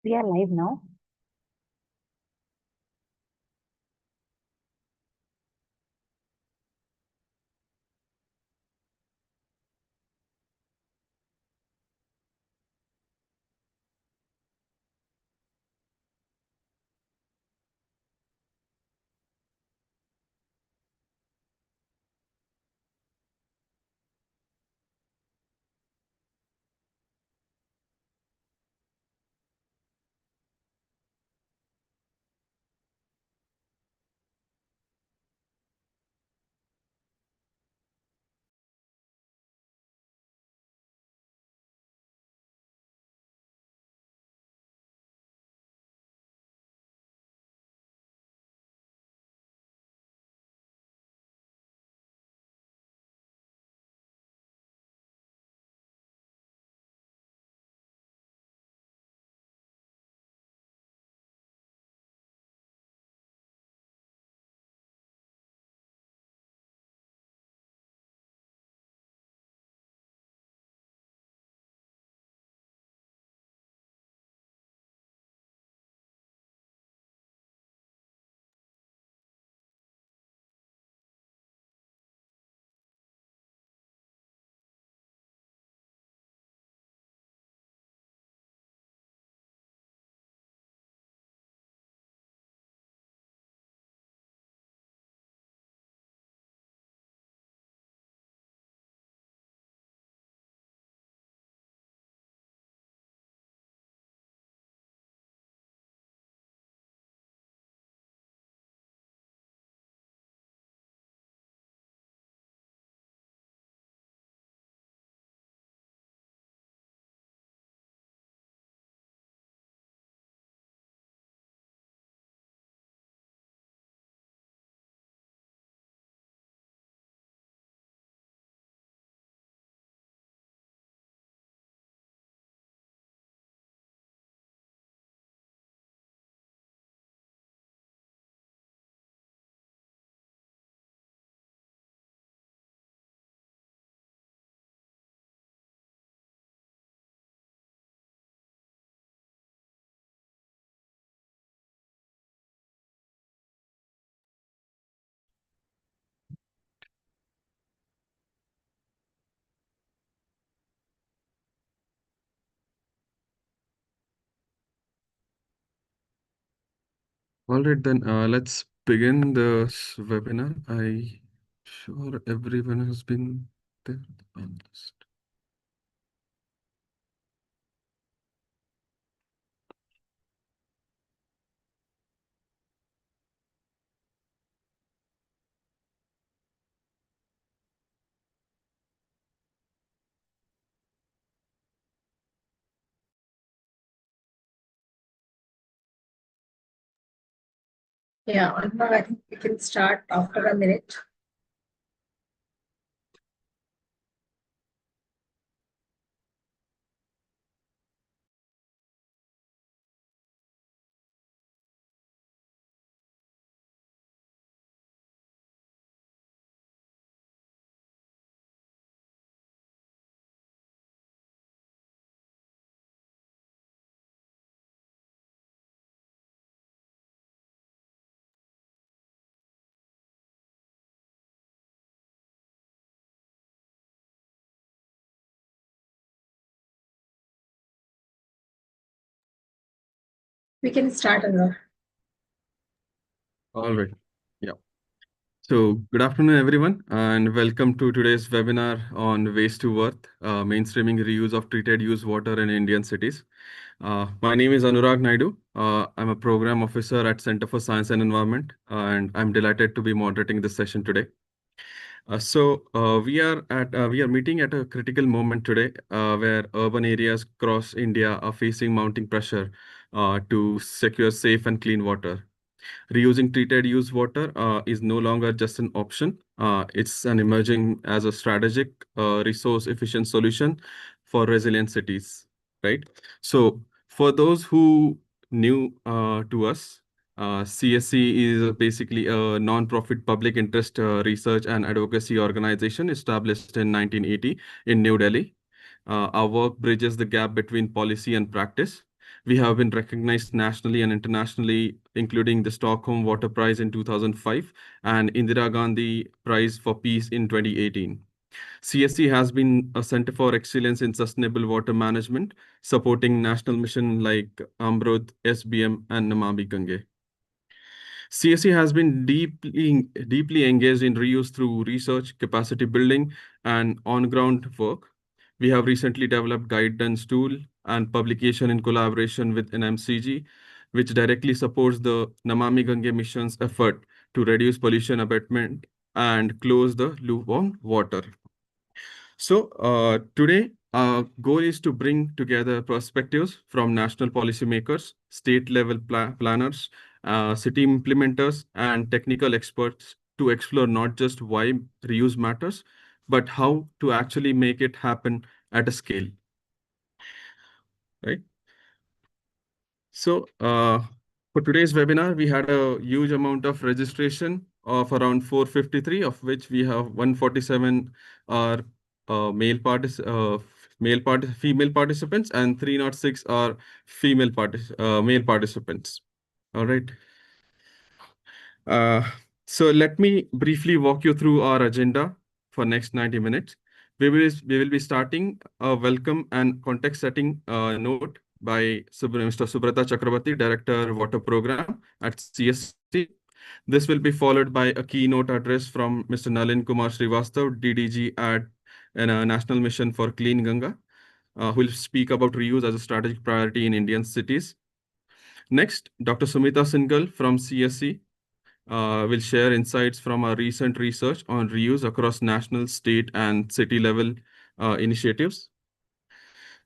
We are live now. All right, then let's begin the webinar. I sure everyone has been there on the list. Yeah, Anurag, I think we can start after a minute. We can start, Anurag. All right. Yeah. So good afternoon, everyone, and welcome to today's webinar on waste to worth, mainstreaming reuse of treated use water in Indian cities. My name is Anurag Naidu. I'm a program officer at Center for Science and Environment, and I'm delighted to be moderating this session today. We are meeting at a critical moment today, where urban areas across India are facing mounting pressure to secure safe and clean water. Reusing treated use water is no longer just an option. It's an emerging as a strategic, resource efficient solution for resilient cities, right? So for those who new to us, CSC is basically a non-profit public interest research and advocacy organization established in 1980 in New Delhi. Our work bridges the gap between policy and practice. We have been recognized nationally and internationally, including the Stockholm Water Prize in 2005 and Indira Gandhi Prize for Peace in 2018. CSC has been a center for excellence in sustainable water management, supporting national mission like Amrut, SBM, and Namami Gange. CSC has been deeply engaged in reuse through research, capacity building, and on-ground work. We have recently developed guidance tool and publication in collaboration with NMCG, which directly supports the Namami Gange mission's effort to reduce pollution abatement and close the loop on water. So today, our goal is to bring together perspectives from national policymakers, state level planners, city implementers, and technical experts to explore not just why reuse matters, but how to actually make it happen at a scale, right? So for today's webinar, we had a huge amount of registration of around 453, of which we have 147 are female participants, and 306 are male participants. All right. Uh, so let me briefly walk you through our agenda for next 90 minutes. We will be starting a welcome and context setting note by Mr. Subrata Chakrabarti, Director Water Program at CSC. This will be followed by a keynote address from Mr. Nalin Kumar Srivastav, DDG at National Mission for Clean Ganga, who will speak about reuse as a strategic priority in Indian cities. Next, Dr. Sumita Singhal from CSC will share insights from our recent research on reuse across national, state, and city level initiatives.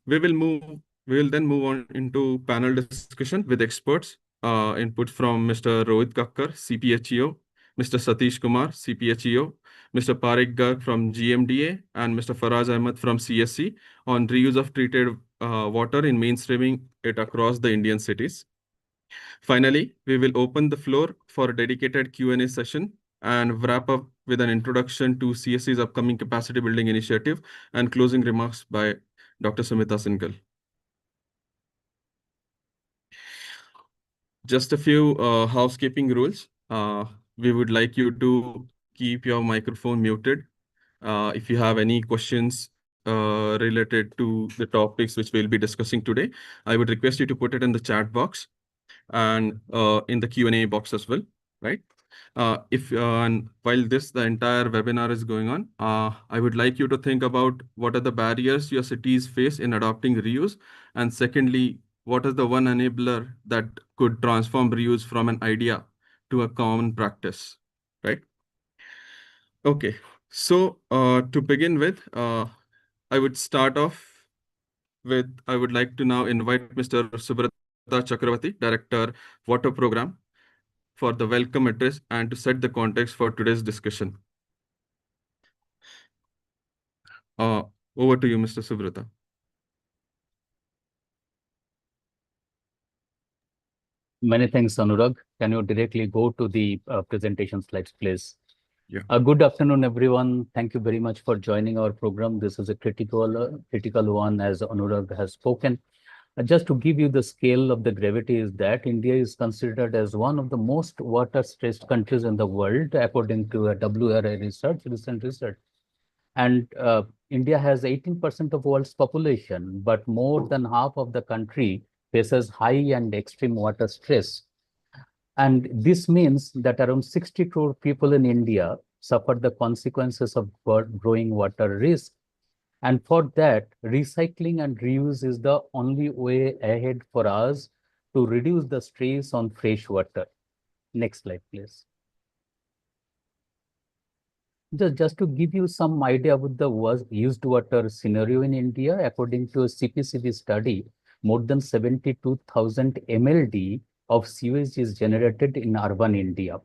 We will move. We will then move on into panel discussion with experts. Input from Mr. Rohit Kakkar, CPHEO, Mr. Satish Kumar, CPHEO, Mr. Parik Garg from GMDA, and Mr. Faraz Ahmed from CSC on reuse of treated water in mainstreaming it across the Indian cities. Finally, we will open the floor for a dedicated Q&A session and wrap up with an introduction to CSC's upcoming capacity building initiative and closing remarks by Dr. Sumita Singhal. Just a few housekeeping rules. We would like you to keep your microphone muted. If you have any questions related to the topics which we'll be discussing today, I would request you to put it in the chat box and in the Q&A box as well, right? And while the entire webinar is going on, I would like you to think about what are the barriers your cities face in adopting reuse, and secondly, what is the one enabler that could transform reuse from an idea to a common practice, right? Okay, so to begin with, I would start off with, I would like to now invite Mr. Subrata Chakravarti, Director, Water Program, for the welcome address and to set the context for today's discussion. Over to you, Mr. Subrata. Many thanks, Anurag. Can you directly go to the presentation slides, please? Yeah. Good afternoon, everyone. Thank you very much for joining our program. This is a critical one, as Anurag has spoken. Just to give you the scale of the gravity is that India is considered as one of the most water-stressed countries in the world, according to a WRI recent research. And India has 18% of world's population, but more than half of the country faces high and extreme water stress. And this means that around 60 crore people in India suffer the consequences of growing water risk. And for that, recycling and reuse is the only way ahead for us to reduce the stress on fresh water. Next slide, please. Just to give you some idea about the used water scenario in India, according to a CPCB study, more than 72,000 MLD of sewage is generated in urban India.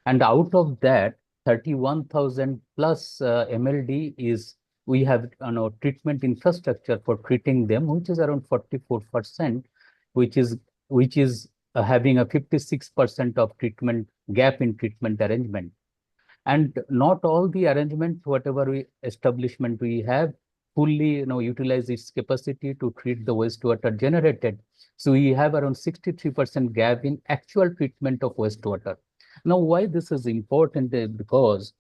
And out of that, 31,000 plus MLD is, we have treatment infrastructure for treating them, which is around 44%, which is having a 56% of treatment gap in treatment arrangement. And not all the arrangements, whatever establishment we have, fully utilize its capacity to treat the wastewater generated. So we have around 63% gap in actual treatment of wastewater. Now, why this is important is because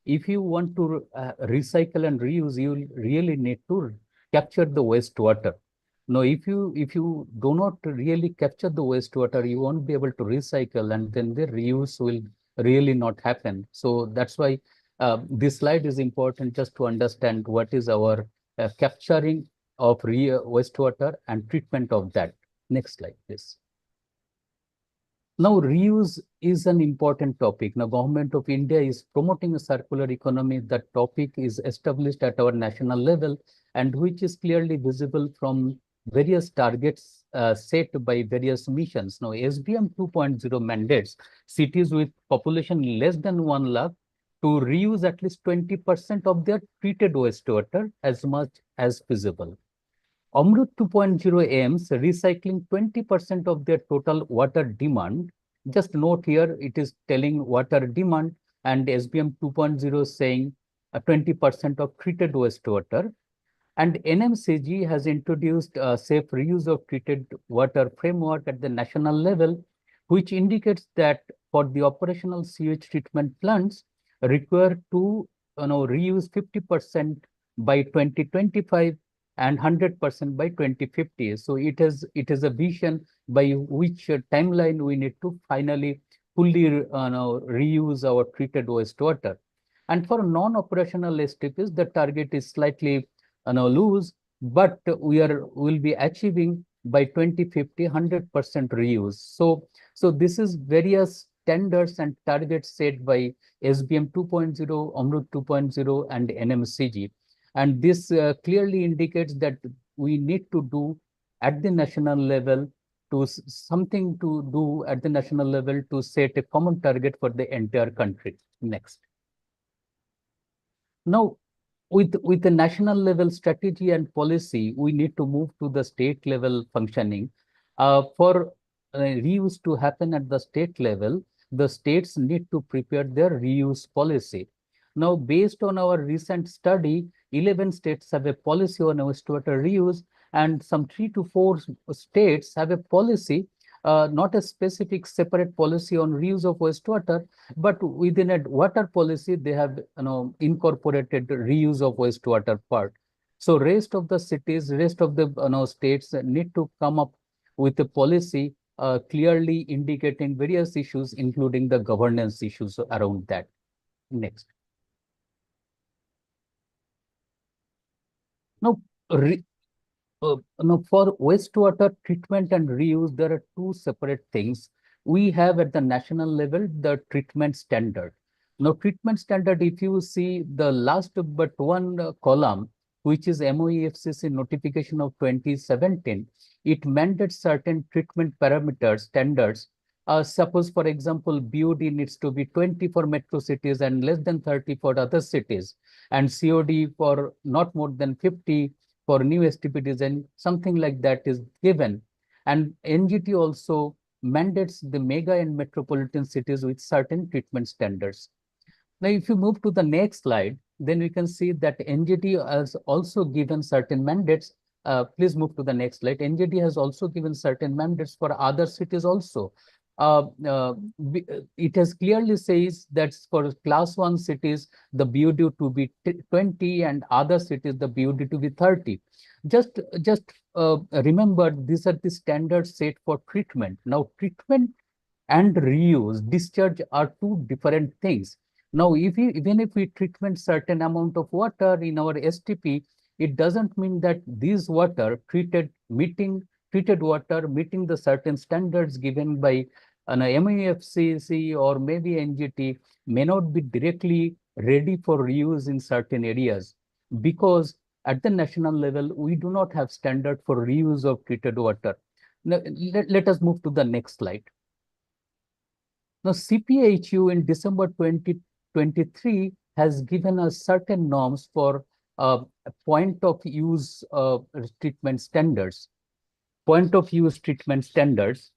if you want to recycle and reuse, you really need to capture the wastewater. Now, if you do not really capture the wastewater, you won't be able to recycle, and then the reuse will really not happen. So that's why this slide is important, just to understand what is our capturing of wastewater and treatment of that. Next slide, please. Now, reuse is an important topic. Now, Government of India is promoting a circular economy. That topic is established at our national level, and which is clearly visible from various targets set by various missions. Now, SBM 2.0 mandates cities with population less than 1 lakh to reuse at least 20% of their treated wastewater as much as feasible. Amrut 2.0 aims recycling 20% of their total water demand. Just note here, it is telling water demand, and SBM 2.0 saying 20% of treated wastewater. And NMCG has introduced a safe reuse of treated water framework at the national level, which indicates that for the operational sewage treatment plants require to reuse 50% by 2025 and 100% by 2050. So it is a vision by which timeline we need to finally fully reuse our treated wastewater. And for non-operational STPs, the target is slightly loose, but will be achieving by 2050 100% reuse. So this is various standards and targets set by SBM 2.0, Amrut 2.0, and NMCG. And this clearly indicates that we need to do at the national level something to do at the national level to set a common target for the entire country. Next. Now, with the national level strategy and policy, we need to move to the state level functioning. For reuse to happen at the state level, the states need to prepare their reuse policy. Now, based on our recent study, 11 states have a policy on wastewater reuse, and some 3 to 4 states have a policy, not a specific separate policy on reuse of wastewater, but within a water policy, they have incorporated reuse of wastewater part. So rest of the cities, rest of the states need to come up with a policy clearly indicating various issues, including the governance issues around that. Next. Now, for wastewater treatment and reuse, there are two separate things. We have at the national level the treatment standard. Now, treatment standard, if you see the last but one column, which is MOEFCC notification of 2017, it mandates certain treatment parameters, standards. Suppose, for example, BOD needs to be 20 for metro cities and less than 30 for other cities, and COD for not more than 50 for new STP design, something like that is given. And NGT also mandates the mega and metropolitan cities with certain treatment standards. Now, if you move to the next slide, then we can see that NGT has also given certain mandates. Please move to the next slide. NGT has also given certain mandates for other cities also. It has clearly says that for class 1 cities, the BOD to be 20, and other cities, the BOD to be 30. Just remember, these are the standards set for treatment. Now, treatment and reuse, discharge are two different things. Now, even if we treatment certain amount of water in our STP, it doesn't mean that this water treated water meeting the certain standards given by an MAFCC or maybe NGT may not be directly ready for reuse in certain areas, because at the national level, we do not have standard for reuse of treated water. Now, let us move to the next slide. Now, CPHU in December 2023 has given us certain norms for point of use treatment standards. Point of use treatment standards.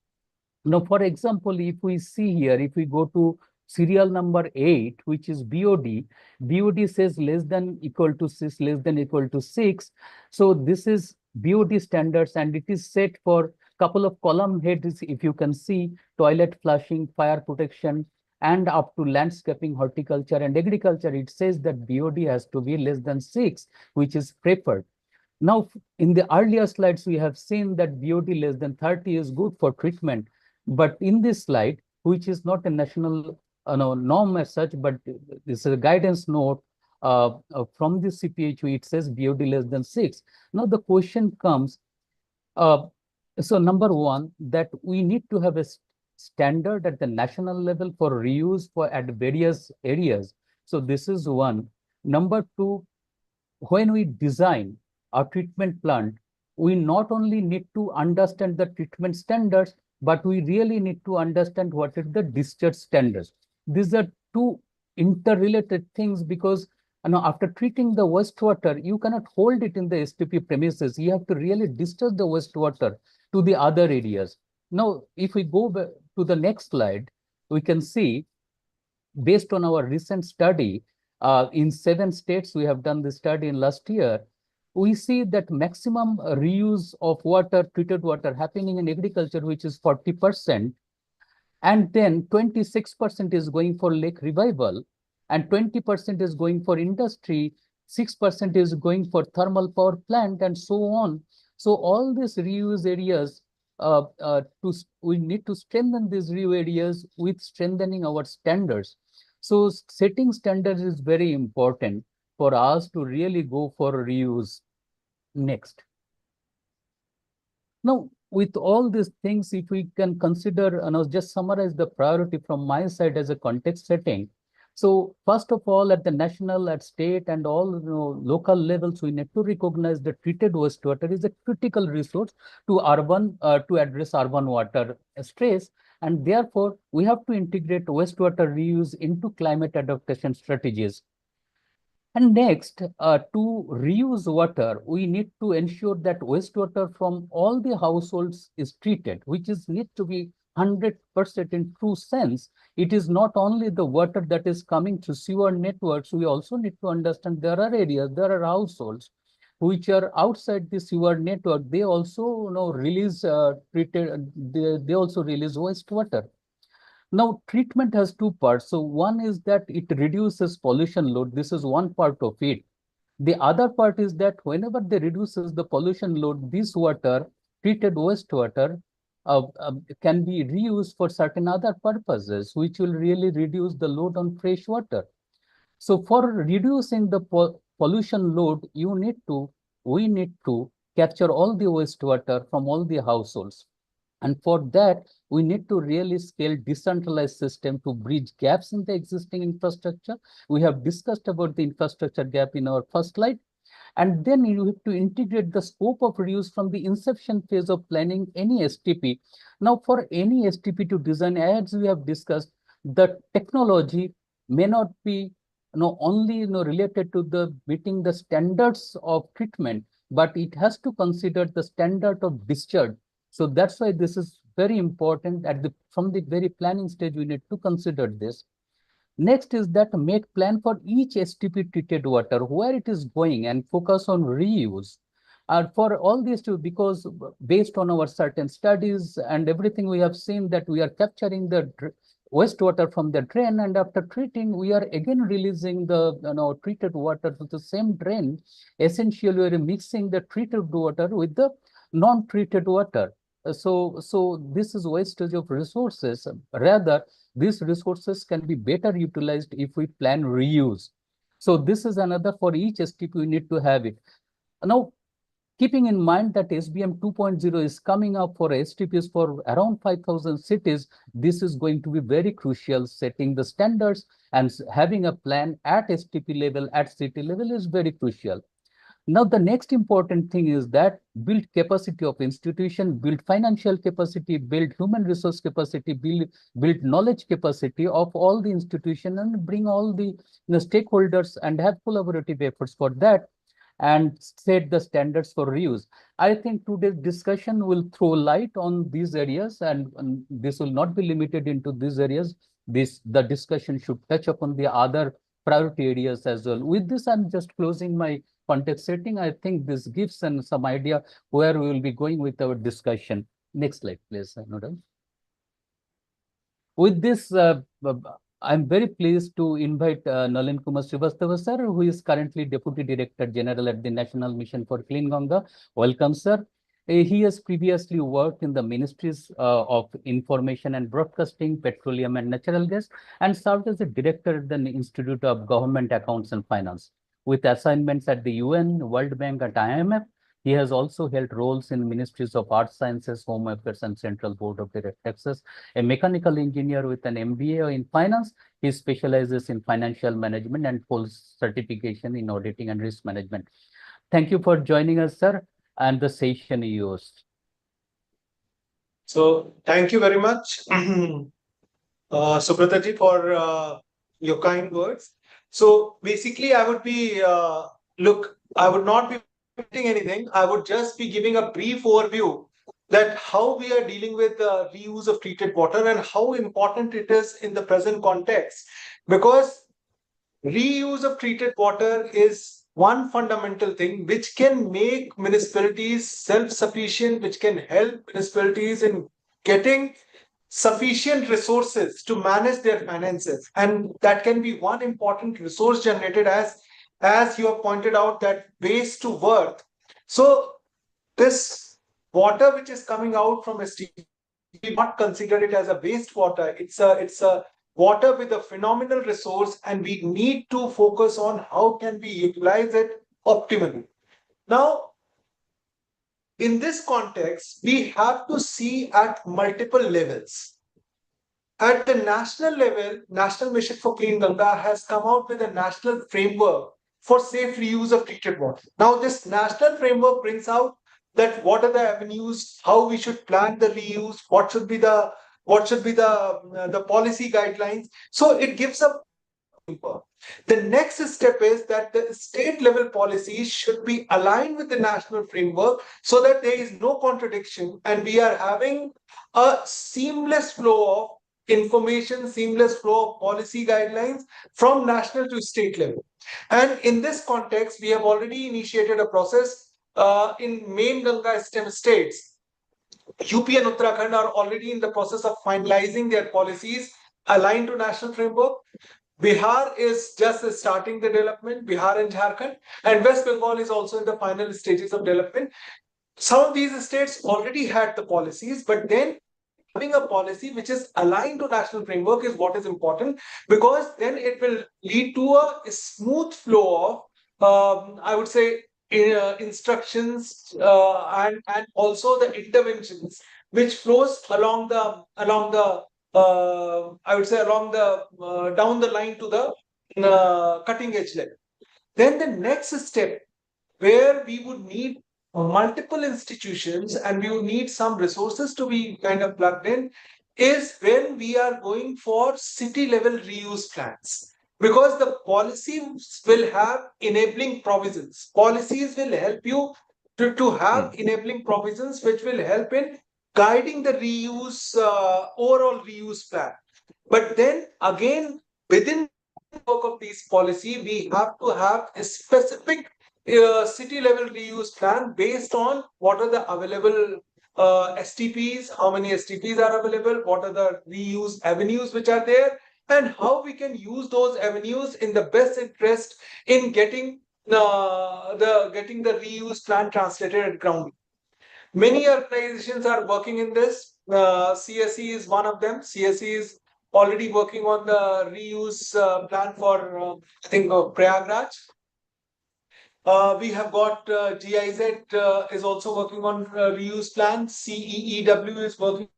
Now, for example, if we see here, if we go to serial number 8, which is BOD. BOD says less than equal to 6, less than equal to 6. So this is BOD standards, and it is set for couple of column heads, if you can see: toilet flushing, fire protection, and up to landscaping, horticulture, and agriculture. It says that BOD has to be less than 6, which is preferred. Now, in the earlier slides, we have seen that BOD less than 30 is good for treatment. But in this slide, which is not a national no, norm as such, but this is a guidance note from the CPHU, it says BOD less than 6. Now, the question comes, uh, so number one, that we need to have a standard at the national level for reuse for at various areas. So this is one. Number two, when we design a treatment plant, we not only need to understand the treatment standards, but we really need to understand what are the discharge standards. These are two interrelated things, because after treating the wastewater, you cannot hold it in the STP premises. You have to really discharge the wastewater to the other areas. Now, if we go back to the next slide, we can see, based on our recent study, in 7 states, we have done this study in last year, we see that maximum reuse of water, treated water, happening in agriculture, which is 40%, and then 26% is going for lake revival, and 20% is going for industry, 6% is going for thermal power plant, and so on. So all these reuse areas, we need to strengthen these reuse areas with strengthening our standards. So setting standards is very important for us to really go for reuse. Next. Now, with all these things, if we can consider, and I'll just summarize the priority from my side as a context setting. So first of all, at the national, at state, and all local levels, we need to recognize that treated wastewater is a critical resource to address urban water stress, and therefore we have to integrate wastewater reuse into climate adaptation strategies. And next, to reuse water, we need to ensure that wastewater from all the households is treated, which is need to be 100% in true sense. It is not only the water that is coming through sewer networks. We also need to understand there are areas, there are households which are outside the sewer network. They also release they also release wastewater. Now, treatment has two parts. So one is that it reduces pollution load. This is one part of it. The other part is that whenever they reduces the pollution load, this water, treated wastewater, can be reused for certain other purposes, which will really reduce the load on fresh water. So for reducing the pollution load, we need to capture all the wastewater from all the households. And for that, we need to really scale decentralized system to bridge gaps in the existing infrastructure. We have discussed about the infrastructure gap in our first slide. And then you have to integrate the scope of reuse from the inception phase of planning any STP. Now, for any STP to design, as we have discussed, the technology may not be only related to the meeting the standards of treatment, but it has to consider the standard of discharge. So that's why this is very important. From the very planning stage, we need to consider this. Next is that make plan for each STP treated water, where it is going, and focus on reuse. For all these two, because based on our certain studies and everything, we have seen that we are capturing the wastewater from the drain, and after treating, we are again releasing the treated water to the same drain. Essentially, we are mixing the treated water with the non-treated water. So this is wastage of resources. Rather, these resources can be better utilized if we plan reuse. So this is another, for each STP, we need to have it. Now, keeping in mind that SBM 2.0 is coming up for STPs for around 5,000 cities, this is going to be very crucial. Setting the standards and having a plan at STP level, at city level is very crucial. Now, the next important thing is that build capacity of institution, build financial capacity, build human resource capacity, build knowledge capacity of all the institution, and bring all the stakeholders and have collaborative efforts for that, and set the standards for reuse. I think today's discussion will throw light on these areas, and this will not be limited into these areas. the discussion should touch upon the other priority areas as well. With this, I'm just closing my context setting. I think this gives some idea where we will be going with our discussion. Next slide, please, Nodal. With this, I'm very pleased to invite Nalin Kumar Srivastava, sir, who is currently Deputy Director General at the National Mission for Clean Ganga. Welcome, sir. He has previously worked in the Ministries of Information and Broadcasting, Petroleum and Natural Gas, and served as a director at the Institute of Government Accounts and Finance, with assignments at the UN, World Bank, and IMF. He has also held roles in Ministries of Arts Sciences, Home Affairs, and Central Board of Taxes. A mechanical engineer with an MBA in finance, he specializes in financial management and holds certification in auditing and risk management. Thank you for joining us, sir, and the session is yours. So thank you very much, Subrataji, for your kind words. So basically, I would be, I would not be presenting anything. I would just be giving a brief overview that how we are dealing with the reuse of treated water and how important it is in the present context. Because reuse of treated water is one fundamental thing which can make municipalities self-sufficient, which can help municipalities in getting sufficient resources to manage their finances. And that can be one important resource generated, as you have pointed out, that waste to worth. So this water which is coming out from STP, we not consider it as a wastewater. It's a water with a phenomenal resource, and we need to focus on how can we utilize it optimally. Now, in this context, we have to see at multiple levels. At the national level, National Mission for Clean Ganga has come out with a national framework for safe reuse of treated water. Now, this national framework brings out that what are the avenues, how we should plan the reuse, what should be the policy guidelines. So it gives a framework. The next step is that the state level policies should be aligned with the national framework so that there is no contradiction and we are having a seamless flow of information, seamless flow of policy guidelines from national to state level. And in this context, we have already initiated a process in main Ganga stem states. UP and Uttarakhand are already in the process of finalizing their policies aligned to national framework. Bihar is just starting the development, Bihar and Jharkhand, and West Bengal is also in the final stages of development. Some of these states already had the policies, but then having a policy which is aligned to national framework is what is important, because then it will lead to a smooth flow of, I would say, instructions and also the interventions which flows along the I would say along the down the line to the cutting edge level. Then the next step, where we would need multiple institutions and we would need some resources to be kind of plugged in, is when we are going for city level reuse plans. Because the policies will have enabling provisions. Policies will help you to have enabling provisions which will help in guiding the reuse, overall reuse plan. But then again, within the work of these policy, we have to have a specific city level reuse plan based on what are the available STPs, how many STPs are available, what are the reuse avenues which are there, and how we can use those avenues in the best interest in getting the reuse plan translated at ground. Many organizations are working in this. CSE is one of them. CSE is already working on the reuse plan for, I think, Prayagraj. We have got GIZ is also working on reuse plan. CEEW is working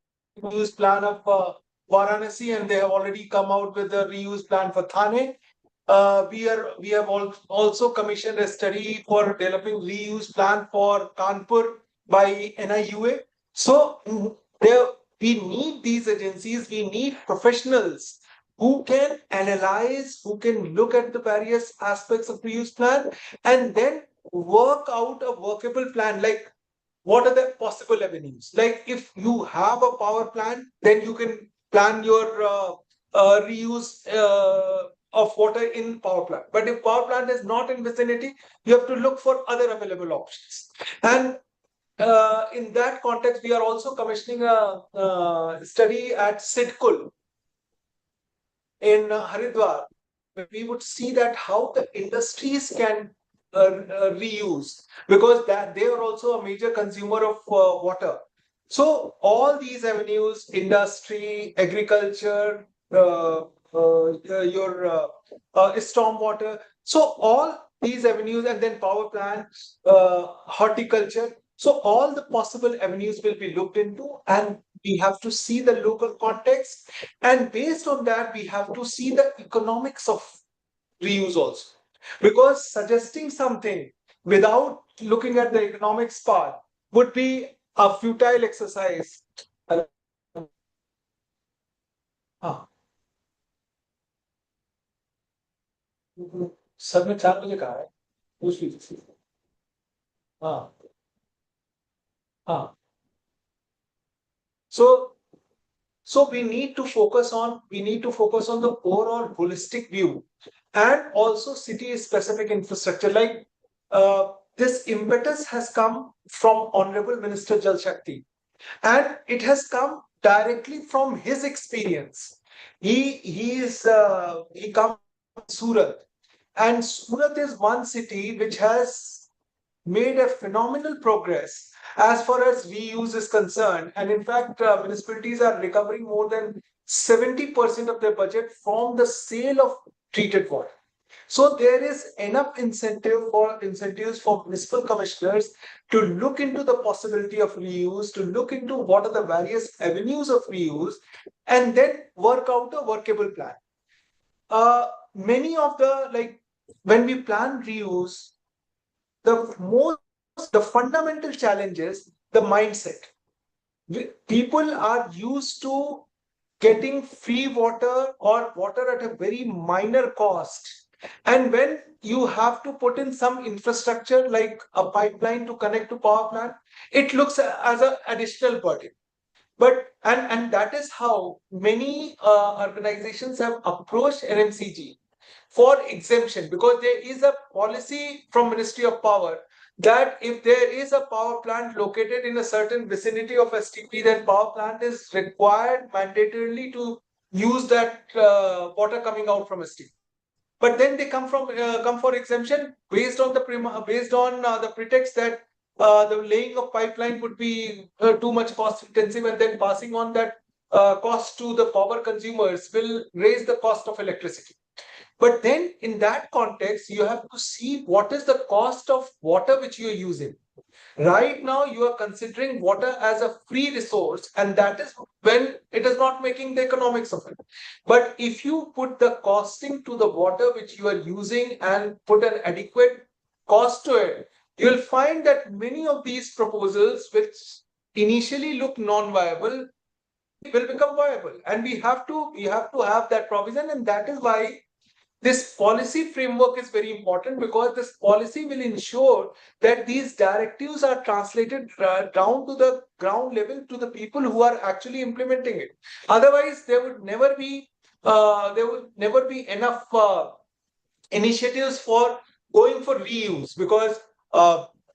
on reuse plan of Varanasi, and they have already come out with the reuse plan for Thane. We have also commissioned a study for developing reuse plan for Kanpur by NIUA. So we need these agencies, we need professionals who can analyze, who can look at the various aspects of reuse plan and then work out a workable plan. Like, what are the possible avenues? Like, if you have a power plant, then you can plan your reuse of water in power plant. But if power plant is not in vicinity, you have to look for other available options. And in that context, we are also commissioning a study at Sidkul in Haridwar. We would see that how the industries can reuse, because that they are also a major consumer of water. So all these avenues, industry, agriculture, your stormwater, so all these avenues, and then power plants, horticulture. So all the possible avenues will be looked into, and we have to see the local context, and based on that, we have to see the economics of reuse also. Because suggesting something without looking at the economics part would be a futile exercise. हाँ sir ने 4 बजे कहा है पूछ लीजिए हाँ हाँ so we need to focus on the overall holistic view, and also city specific infrastructure. Like this impetus has come from Honorable Minister Jal Shakti, and it has come directly from his experience. He comes from Surat, and Surat is one city which has made a phenomenal progress as far as reuse is concerned. And in fact, municipalities are recovering more than 70% of their budget from the sale of treated water. So there is enough incentives for municipal commissioners to look into the possibility of reuse, to look into what are the various avenues of reuse, and then work out a workable plan. Many of the, like, when we plan reuse, the fundamental challenge is the mindset. People are used to getting free water or water at a very minor cost. And when you have to put in some infrastructure like a pipeline to connect to power plant, it looks as an additional burden. But and that is how many organizations have approached NMCG for exemption, because there is a policy from Ministry of Power that if there is a power plant located in a certain vicinity of STP, then power plant is required mandatorily to use that water coming out from STP. But then they come for exemption based on the pretext that the laying of pipeline would be too much cost intensive, and then passing on that cost to the power consumers will raise the cost of electricity. But then in that context, you have to see what is the cost of water which you are using. Right now, you are considering water as a free resource, and that is when it is not making the economics of it. But if you put the costing to the water which you are using and put an adequate cost to it, you'll find that many of these proposals, which initially look non-viable, will become viable. And we have to have that provision, and that is why this policy framework is very important, because this policy will ensure that these directives are translated down to the ground level to the people who are actually implementing it. Otherwise, there would never be enough initiatives for going for reuse, because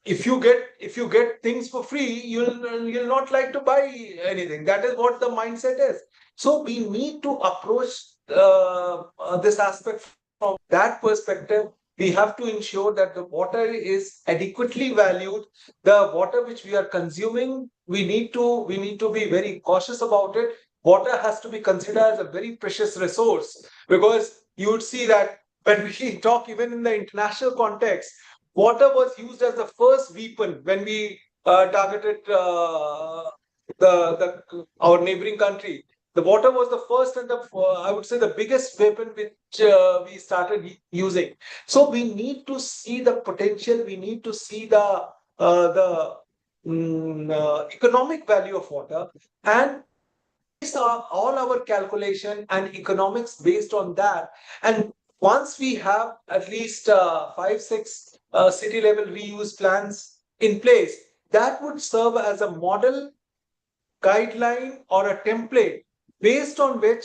if you get things for free, you'll not like to buy anything. That is what the mindset is. So we need to approach this aspect from that perspective. We have to ensure that the water is adequately valued. The water which we are consuming, we need to be very cautious about it. Water has to be considered as a very precious resource, because you would see that when we talk even in the international context, water was used as the first weapon when we targeted our neighboring country. The water was the first and I would say the biggest weapon which we started using. So we need to see the potential. We need to see the economic value of water, and all our calculation and economics based on that. And once we have at least 5-6 city level reuse plans in place, that would serve as a model, guideline, or a template based on which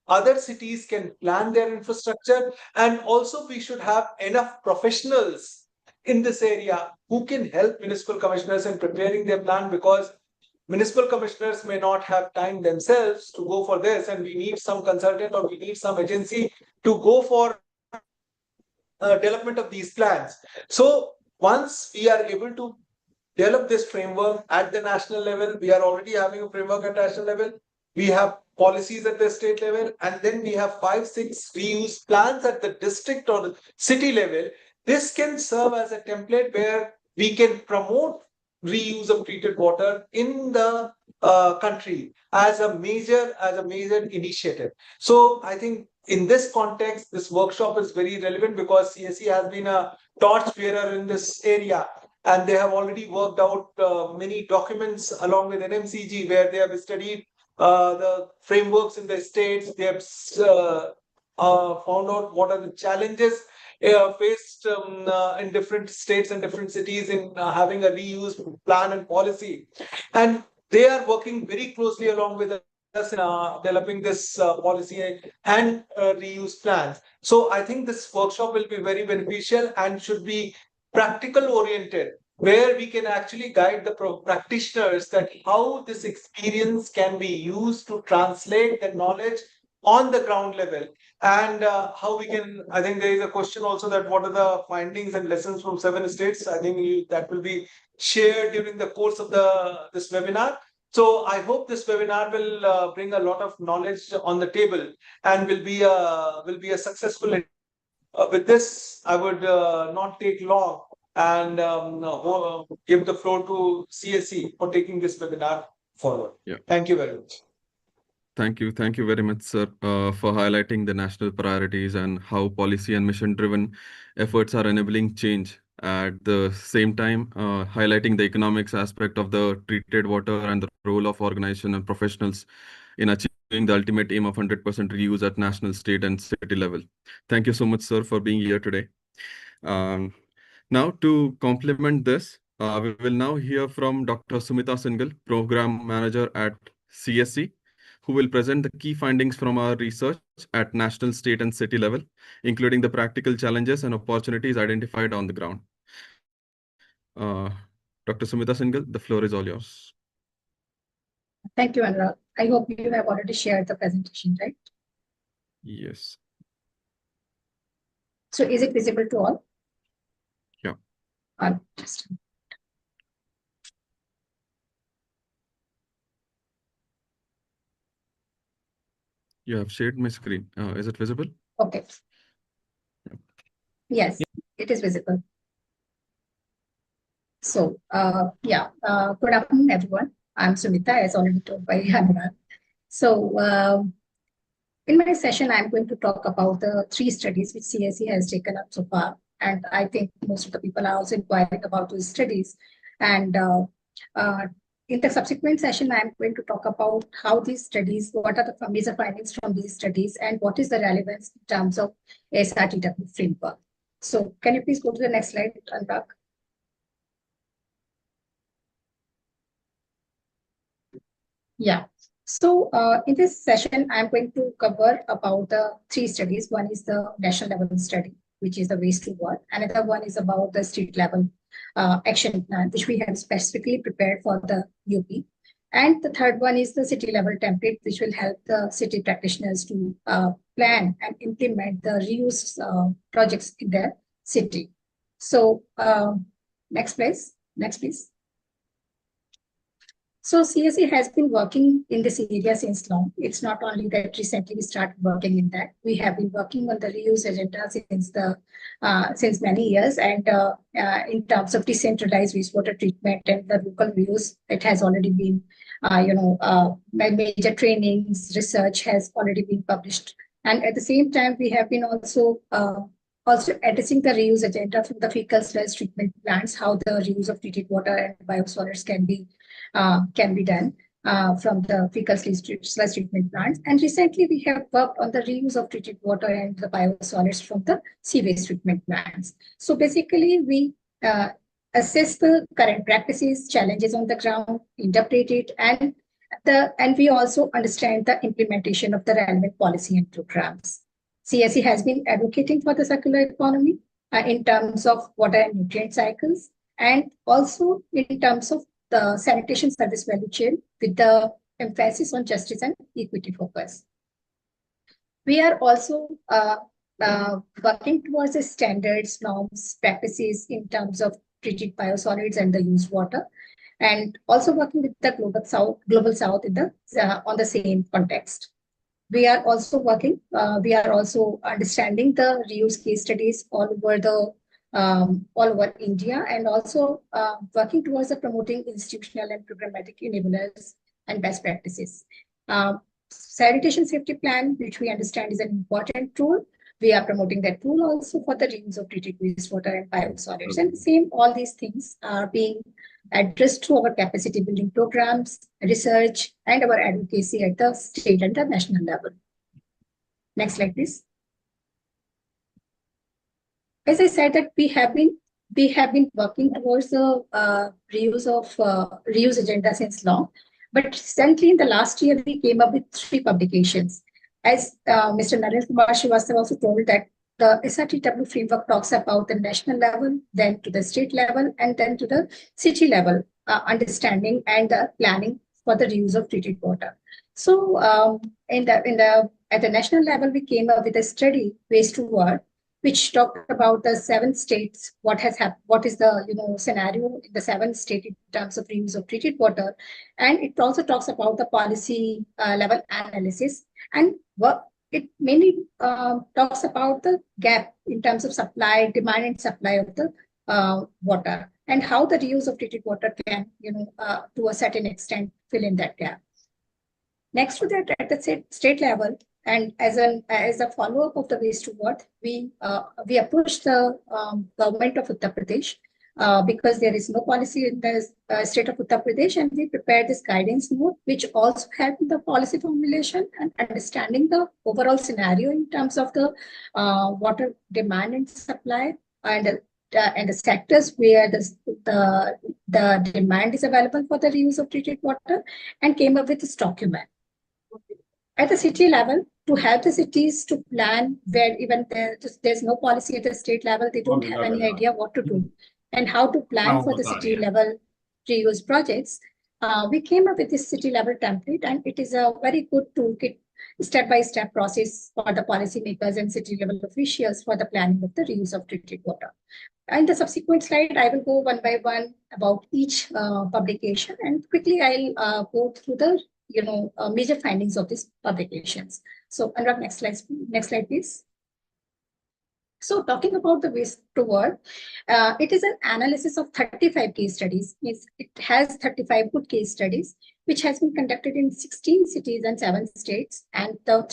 other cities can plan their infrastructure, and also we should have enough professionals in this area who can help municipal commissioners in preparing their plan, because municipal commissioners may not have time themselves to go for this, and we need some consultant or we need some agency to go for development of these plans. So once we are able to develop this framework at the national level, we are already having a framework at national level, we have policies at the state level, and then we have 5-6 reuse plans at the district or the city level. This can serve as a template where we can promote reuse of treated water in the country as a major initiative. So I think in this context, this workshop is very relevant because CSE has been a torch bearer in this area, and they have already worked out many documents along with NMCG where they have studied the frameworks in the states. They have found out what are the challenges faced in different states and different cities in having a reuse plan and policy. And they are working very closely along with us in developing this policy and reuse plans. So I think this workshop will be very beneficial and should be practical oriented, where we can actually guide the practitioners that how this experience can be used to translate the knowledge on the ground level, and how we can. I think there is a question also that what are the findings and lessons from 7 states. I think that will be shared during the course of this webinar. So I hope this webinar will bring a lot of knowledge on the table and will be a successful. With this, I would not take long and give the floor to CSE for taking this webinar forward. Yeah. Thank you very much. Thank you very much, sir, for highlighting the national priorities and how policy and mission-driven efforts are enabling change. At the same time, highlighting the economics aspect of the treated water and the role of organization and professionals in achieving the ultimate aim of 100% reuse at national, state, and city level. Thank you so much, sir, for being here today. Now, to complement this, we will now hear from Dr. Sumita Singhal, Program Manager at CSE, who will present the key findings from our research at national, state, and city level, including the practical challenges and opportunities identified on the ground. Dr. Sumita Singhal, the floor is all yours. Thank you, Anurag. I hope you have already shared the presentation, right? Yes. So is it visible to all? Yeah. Just You have shared my screen. Is it visible? okay. Yes, it is visible. So, good afternoon, everyone. I'm Sumita, as already told by Anurag. So, in my session, I'm going to talk about the 3 studies which CSE has taken up so far. And I think most of the people are also inquiring about those studies. And in the subsequent session, I'm going to talk about how these studies, what are the major findings from these studies, and what is the relevance in terms of SRTW framework. So, can you please go to the next slide, Anurag? Yeah. So in this session, I'm going to cover about the 3 studies. One is the national level study, which is the waste to water. Another one is about the state level action plan, which we have specifically prepared for the UP. And the third one is the city level template, which will help the city practitioners to plan and implement the reuse projects in their city. So next, please. So CSE has been working in this area since long. It's not only that recently we started working in that. We have been working on the reuse agenda since many years, and in terms of decentralized wastewater treatment and the local reuse, it has already been, major trainings, research has already been published, and at the same time we have been also addressing the reuse agenda from the fecal-slash treatment plants, how the reuse of treated water and biosolids can be done from the fecal-slash treatment plants. And recently, we have worked on the reuse of treated water and the biosolids from the sewage treatment plants. So basically, we assess the current practices, challenges on the ground, interpret it, and And we also understand the implementation of the relevant policy and programs. CSE has been advocating for the circular economy in terms of water and nutrient cycles, and also in terms of the sanitation service value chain with the emphasis on justice and equity focus. We are also working towards the standards, norms, practices in terms of treated biosolids and the used water, and also working with the global south in the on the same context. We are also working. We are also understanding the reuse case studies all over India, and also working towards the promoting institutional and programmatic enablers and best practices. Sanitation safety plan, which we understand is an important tool. We are promoting that tool also for the reuse of treated wastewater and biosolids. And the same, all these things are being addressed through our capacity building programs, research, and our advocacy at the state and the national level. Next slide, please. As I said, that we have been working towards the reuse agenda since long. But recently, in the last year, we came up with 3 publications. As Mr. Narendra Kumar Srivastava also told, that the SRTW framework talks about the national level, then to the state level, and then to the city level, understanding and planning for the reuse of treated water. So at the national level, we came up with a study, Waste to World, which talked about the 7 states, what has happened, what is the scenario in the 7 states in terms of reuse of treated water, and it also talks about the policy level analysis, and it mainly talks about the gap in terms of supply, demand, and supply of the water, and how the reuse of treated water can, to a certain extent, fill in that gap. Next to that, at the state level, and as a follow-up of the Waste to World, we approached the government of Uttar Pradesh because there is no policy in the state of Uttar Pradesh, and we prepared this guidance note, which also helped in the policy formulation and understanding the overall scenario in terms of the water demand and supply, and the sectors where the demand is available for the reuse of treated water, and came up with this document. At the city level, to help the cities to plan where even there's no policy at the state level, they don't have any idea what to do and how to plan for the city level reuse projects. We came up with this city level template, and it is a very good toolkit, step-by-step process for the policymakers and city level officials for the planning of the reuse of treated water. In the subsequent slide, I will go one by one about each publication, and quickly I'll go through the major findings of these publications. So, Anurag, next slide, please. So, talking about the Waste to World, it is an analysis of 35 case studies. It has 35 good case studies, which has been conducted in 16 cities and 7 states. And the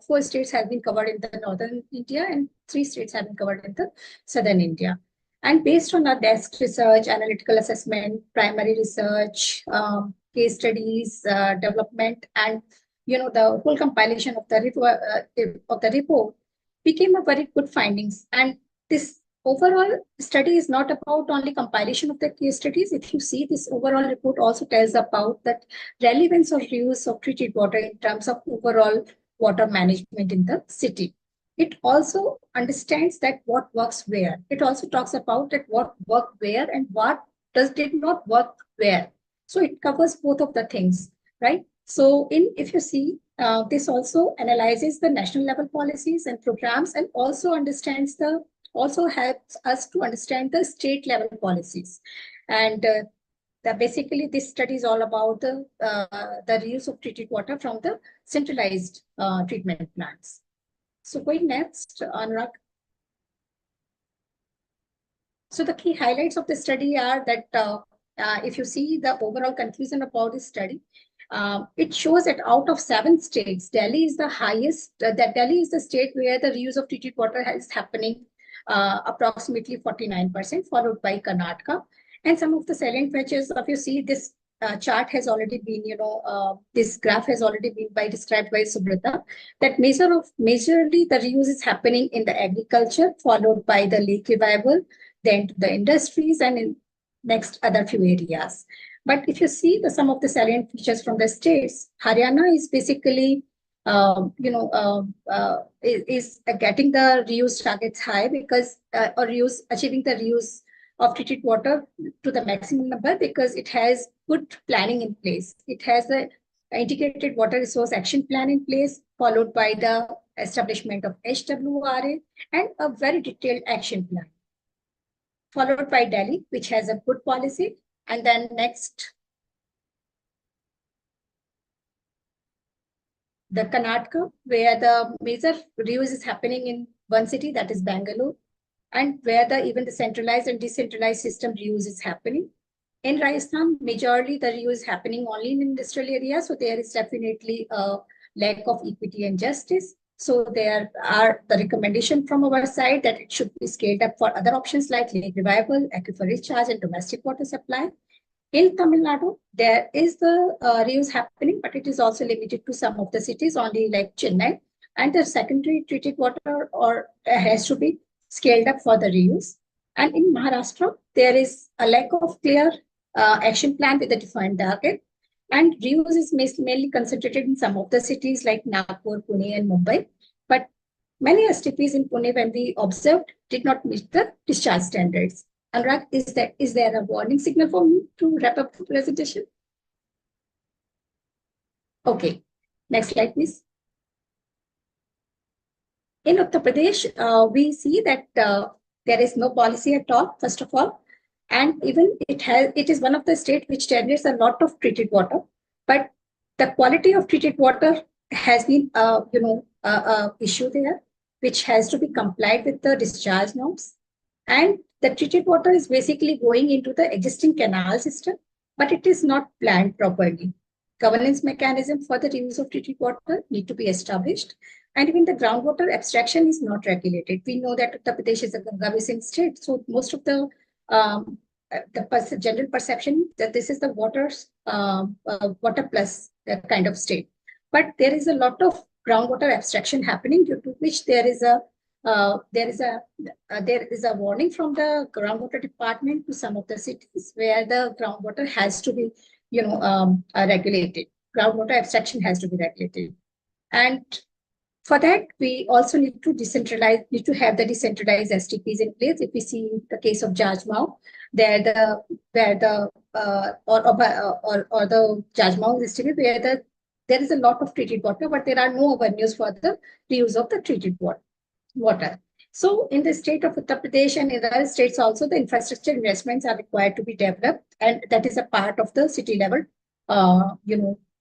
4 states have been covered in the northern India, and 3 states have been covered in the southern India. And based on our desk research, analytical assessment, primary research, case studies, development, and the whole compilation of the report, we came up very good findings. And this overall study is not about only compilation of the case studies. If you see, this overall report also tells about that relevance of reuse of treated water in terms of overall water management in the city. It also understands that what works where. It also talks about that what worked where and what did not work where. So it covers both of the things, right? So if you see, this also analyzes the national level policies and programs, and also helps us to understand the state level policies. And basically, this study is all about the reuse of treated water from the centralized treatment plants. So going next, Anurag. So the key highlights of the study are that if you see the overall conclusion about this study, it shows that out of 7 states, Delhi is the highest. Delhi is the state where the reuse of treated water is happening, approximately 49%, followed by Karnataka. And some of the salient features, if you see, this chart has already been, this graph has already been described by Subrata, that majorly the reuse is happening in the agriculture, followed by the lake revival, then the industries, and in next other few areas. But if you see some of the salient features from the states, Haryana is basically, is getting the reuse targets high because, achieving the reuse of treated water to the maximum number because it has good planning in place. It has the integrated water resource action plan in place, followed by the establishment of HWRA and a very detailed action plan, followed by Delhi, which has a good policy. And then next, the Karnataka, where the major reuse is happening in one city, that is Bangalore, and where even the centralized and decentralized system reuse is happening. In Rajasthan, majorly the reuse is happening only in industrial areas, so there is definitely a lack of equity and justice. So there are the recommendation from our side that it should be scaled up for other options like lake revival, aquifer recharge, and domestic water supply. In Tamil Nadu, there is the reuse happening, but it is also limited to some of the cities, only like Chennai. And the secondary treated water has to be scaled up for the reuse. And in Maharashtra, there is a lack of clear action plan with a defined target. And reuse is mainly concentrated in some of the cities like Nagpur, Pune, and Mumbai. But many STPs in Pune, when we observed, did not meet the discharge standards. Anurag, is there a warning signal for me to wrap up the presentation? Okay, next slide, please. In Uttar Pradesh, we see that there is no policy at all, first of all, and even it is one of the states which generates a lot of treated water, but the quality of treated water has been, a issue there, which has to be complied with the discharge norms. And the treated water is basically going into the existing canal system, but it is not planned properly. Governance mechanism for the reuse of treated water need to be established. And even the groundwater abstraction is not regulated. We know that Uttar Pradesh is a Ganga basin state, so most of the general perception that this is the water plus kind of state. But there is a lot of groundwater abstraction happening, due to which there is a warning from the groundwater department to some of the cities where the groundwater has to be, regulated. Groundwater abstraction has to be regulated, and for that we also need to have the decentralized STPs in place. If we see the case of Jajmau, there the Jajmau STP where there is a lot of treated water, but there are no avenues for the reuse of the treated water. So in the state of Uttar Pradesh and in other states also, the infrastructure investments are required to be developed, and that is a part of the city level,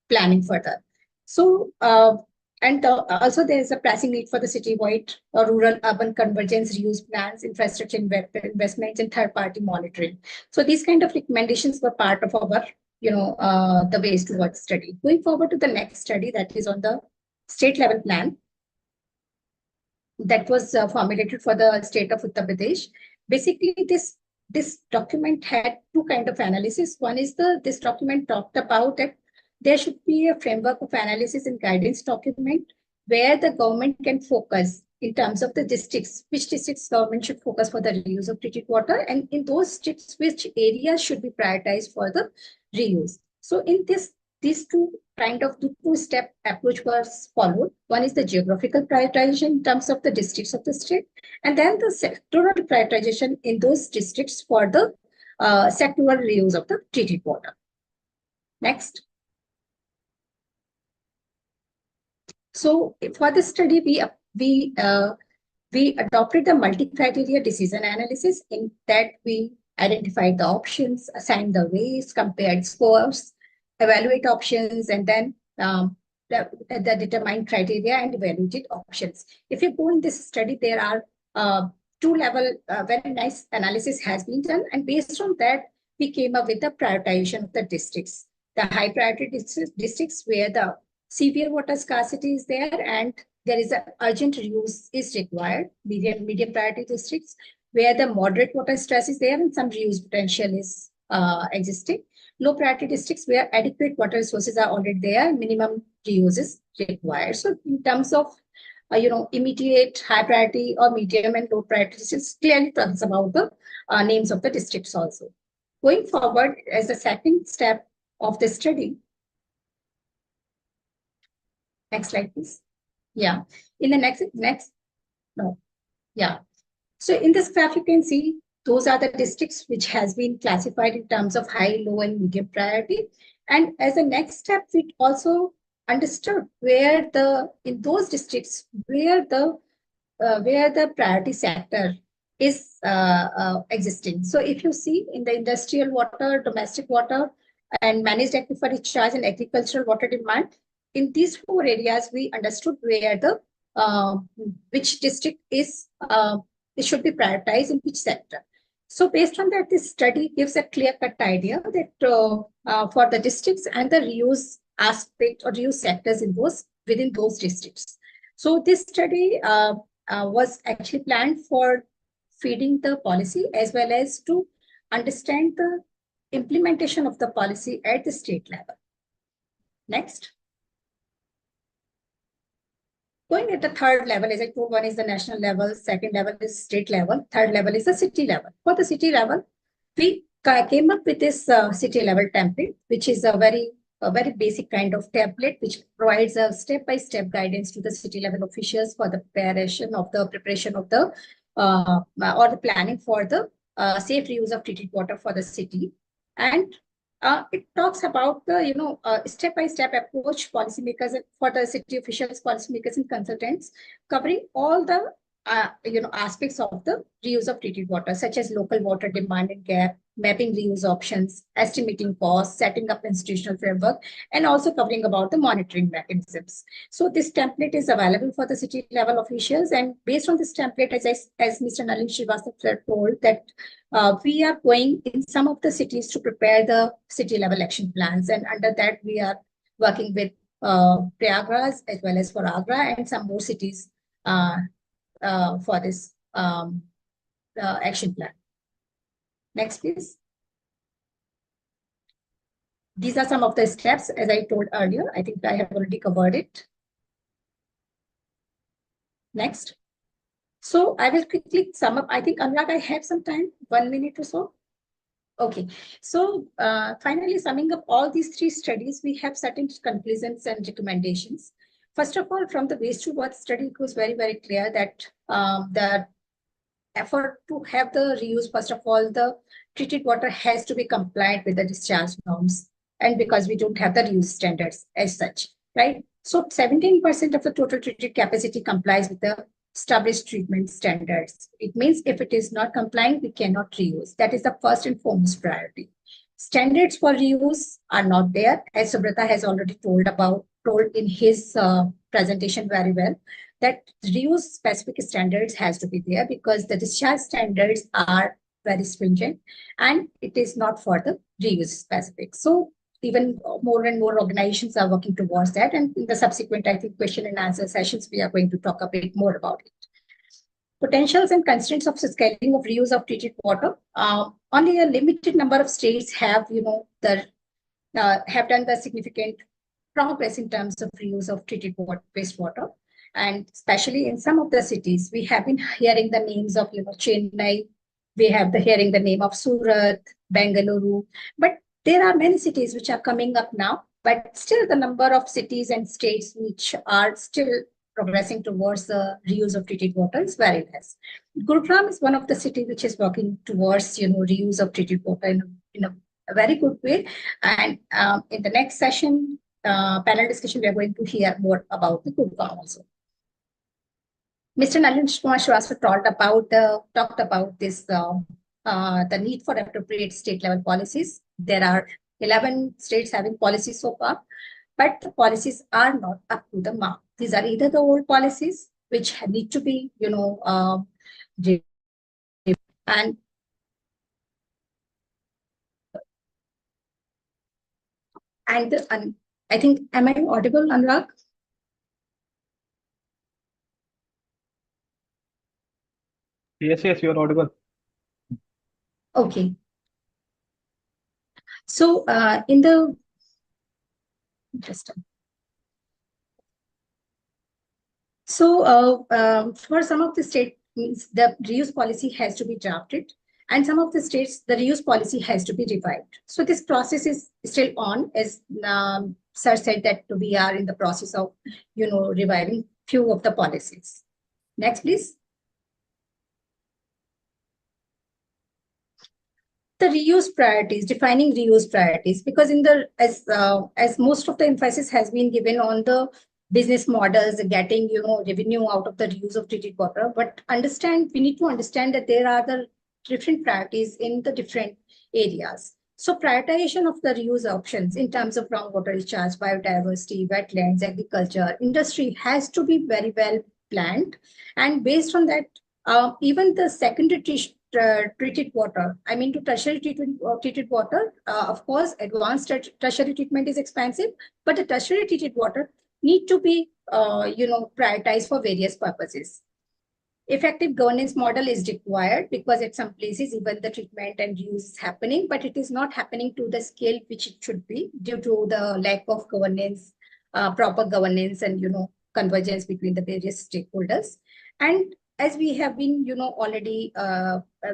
planning further. So, also there is a pressing need for the citywide or rural-urban convergence reuse plans, infrastructure investments, and third-party monitoring. So these kind of recommendations were part of our, the ways to work study. Going forward to the next study, that is on the state level plan that was formulated for the state of Uttar Pradesh. Basically, this document had two kind of analysis. One is this document talked about that there should be a framework of analysis and guidance document where the government can focus in terms of the districts, which districts government should focus for the reuse of treated water, and in those districts, which areas should be prioritized for the reuse. So in these two-step approach was followed. One is the geographical prioritization in terms of the districts of the state, and then the sectoral prioritization in those districts for the sectoral reuse of the treated water. Next. So for this study, we adopted the multi-criteria decision analysis. In that, we identified the options, assigned the weights, compared scores, evaluate options, and then the determined criteria and evaluated options. If you go in this study, there are two-level, very nice analysis has been done, and based on that, we came up with the prioritization of the districts. The high priority districts where the severe water scarcity is there and there is an urgent reuse is required. Medium priority districts where the moderate water stress is there and some reuse potential is existing. Low priority districts where adequate water resources are already there and minimum reuse is required. So in terms of immediate, high priority or medium and low priority districts, clearly talks about the names of the districts also. Going forward, as the second step of the study, next slide, please. Yeah, in the no, yeah. So in this graph, you can see those are the districts which has been classified in terms of high, low, and medium priority. And as a next step, we also understood where in those districts where the priority sector is existing. So if you see in the industrial water, domestic water, and managed aquifer recharge and agricultural water demand, in these four areas, we understood where which district it should be prioritized in which sector. So based on that, this study gives a clear-cut idea that for the districts and the reuse aspect or reuse sectors within those districts. So this study was actually planned for feeding the policy as well as to understand the implementation of the policy at the state level. Next. Going at the third level, as I told, one is the national level, second level is state level, third level is the city level. For the city level, we came up with this city level template, which is a very basic kind of template, which provides a step-by-step guidance to the city level officials for the preparation of the or the planning for the safe reuse of treated water for the city. And it talks about the step-by-step approach policymakers for the city officials, policymakers, and consultants, covering all the aspects of the reuse of treated water, such as local water demand and gap, mapping reuse options, estimating costs, setting up institutional framework, and also covering about the monitoring mechanisms. So this template is available for the city level officials, and based on this template, as Mr. Nalin Srivastava told, that we are going in some of the cities to prepare the city level action plans, and under that we are working with Prayagraj as well as for Agra and some more cities for this action plan. Next, please. These are some of the steps, as I told earlier. I think I have already covered it. Next. So I will quickly sum up. I think, Anurag, I have some time, 1 minute or so. Okay, so finally summing up all these three studies, we have certain conclusions and recommendations. First of all, from the waste to water study, it was very, very clear that the effort to have the reuse, first of all, the treated water has to be compliant with the discharge norms, and because we don't have the reuse standards as such, right? So 17% of the total treated capacity complies with the established treatment standards. It means if it is not compliant, we cannot reuse. That is the first and foremost priority. Standards for reuse are not there, as Subrata has already told in his presentation very well, that reuse specific standards has to be there because the discharge standards are very stringent and it is not for the reuse specific. So even more and more organizations are working towards that. And in the subsequent, I think, question and answer sessions, we are going to talk a bit more about it. Potentials and constraints of scaling of reuse of treated water. Only a limited number of states have, have done the significant progress in terms of reuse of treated wastewater. And especially in some of the cities, we have been hearing the names of, Chennai, we have hearing the name of Surat, Bengaluru, but there are many cities which are coming up now, but still the number of cities and states which are still progressing towards the reuse of treated water is very less. Gurugram is one of the cities which is working towards, reuse of treated water in a very good way. And in the next session, panel discussion, we are going to hear more about the Gurugram also. Mr. Nalin Srivastava talked about this, the need for appropriate state level policies. There are 11 states having policies so far, but the policies are not up to the mark. These are either the old policies, which need to be, and I think, am I audible, Anurag? Yes, you're audible. Okay. So in the interesting. So for some of the states, the reuse policy has to be drafted. And some of the states, the reuse policy has to be revived. So this process is still on, as Sir said that we are in the process of, reviving few of the policies. Next, please. The reuse priorities, defining reuse priorities, because as most of the emphasis has been given on the business models, getting revenue out of the reuse of treated water, but we need to understand that there are the different priorities in the different areas. So prioritization of the reuse options in terms of groundwater recharge, biodiversity, wetlands, agriculture, industry has to be very well planned, and based on that, even the secondary treated water, I mean to tertiary treated water, of course, advanced tertiary treatment is expensive, but the tertiary treated water need to be, prioritized for various purposes. Effective governance model is required because at some places even the treatment and use is happening, but it is not happening to the scale which it should be due to the lack of governance, proper governance, and convergence between the various stakeholders. And as we have been, already,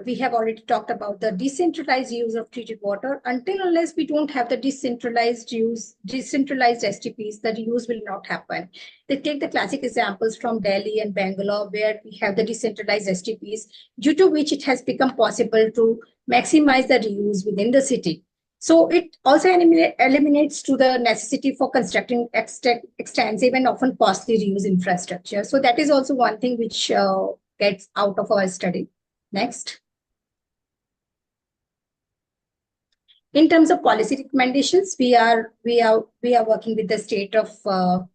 we have already talked about the decentralized use of treated water. Until unless we don't have the decentralized STPs, the reuse will not happen. They take the classic examples from Delhi and Bangalore, where we have the decentralized STPs, due to which it has become possible to maximize the reuse within the city. So it also eliminates to the necessity for constructing extensive and often costly reuse infrastructure. So that is also one thing which gets out of our study. Next. In terms of policy recommendations, we are working with the state of Uttar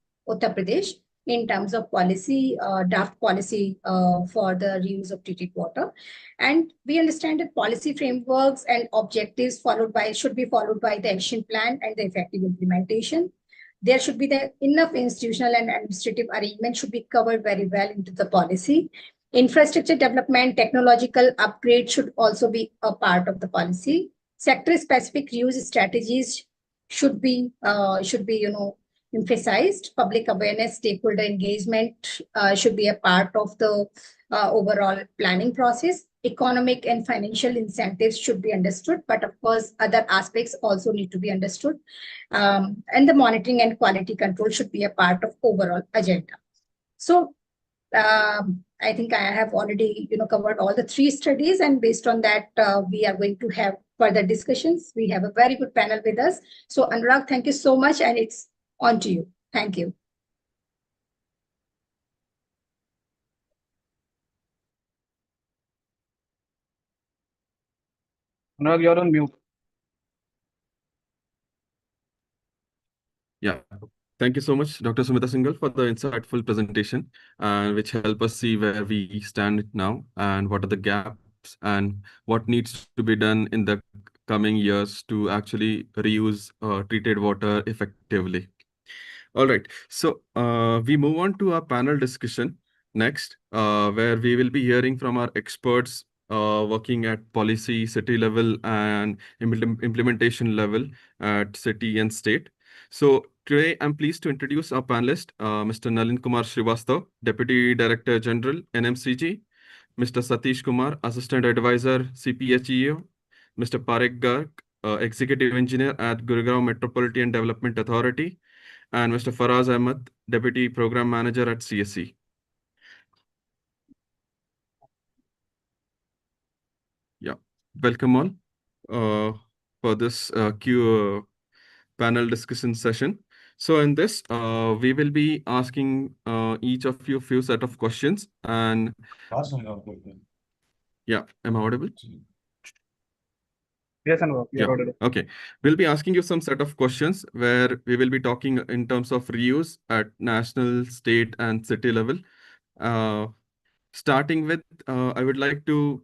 Pradesh in terms of policy, draft policy for the reuse of treated water. And we understand that policy frameworks and objectives should be followed by the action plan and the effective implementation. There should be the enough institutional and administrative arrangement should be covered very well into the policy. Infrastructure development, technological upgrade should also be a part of the policy. Sector-specific reuse strategies should be emphasized. Public awareness, stakeholder engagement should be a part of the overall planning process. Economic and financial incentives should be understood, but of course, other aspects also need to be understood. And the monitoring and quality control should be a part of overall agenda. So I think I have already covered all the 3 studies, and based on that, we are going to have further discussions. We have a very good panel with us. So Anurag, thank you so much, and it's on to you. Thank you. Anurag, you're on mute. Yeah. Thank you so much, Dr. Sumita Singhal, for the insightful presentation, which help us see where we stand now and what are the gaps and what needs to be done in the coming years to actually reuse treated water effectively. All right, so we move on to our panel discussion next, where we will be hearing from our experts working at policy, city level, and implementation level at city and state. So today, I'm pleased to introduce our panelist, Mr. Nalin Kumar Srivastav, Deputy Director General, NMCG, Mr. Satish Kumar, Assistant Advisor, CPHEO, Mr. Parekh Garg, Executive Engineer at Gurgaon Metropolitan Development Authority, and Mr. Faraz Ahmed, Deputy Program Manager at CSC. Yeah, welcome all for this panel discussion session. So in this, we will be asking each of you a few set of questions. And yeah, am I audible? Yes, Anurag, you're audible. Okay. We'll be asking you some set of questions where we will be talking in terms of reuse at national, state, and city level. Starting with, I would like to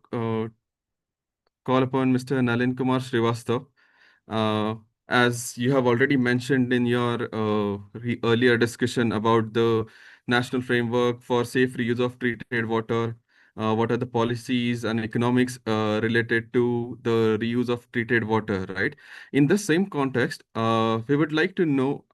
call upon Mr. Nalin Kumar Srivastav. As you have already mentioned in your earlier discussion about the national framework for safe reuse of treated water, what are the policies and economics related to the reuse of treated water, right? In the same context, we would like to know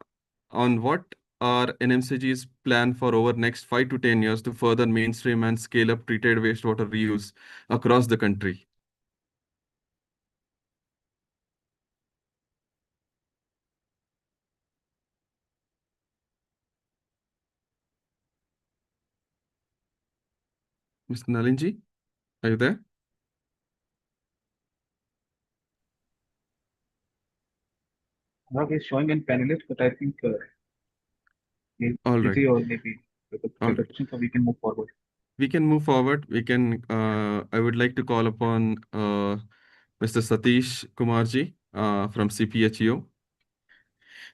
on what are NMCG's plan for over next 5 to 10 years to further mainstream and scale up treated wastewater reuse across the country. Mr. Nalinji, are you there? Anurag is showing in panelist, but I think he's All right. busy or maybe with the All right. presentation, so we can move forward. We can move forward. We can, I would like to call upon Mr. Satish Kumarji from CPHEO.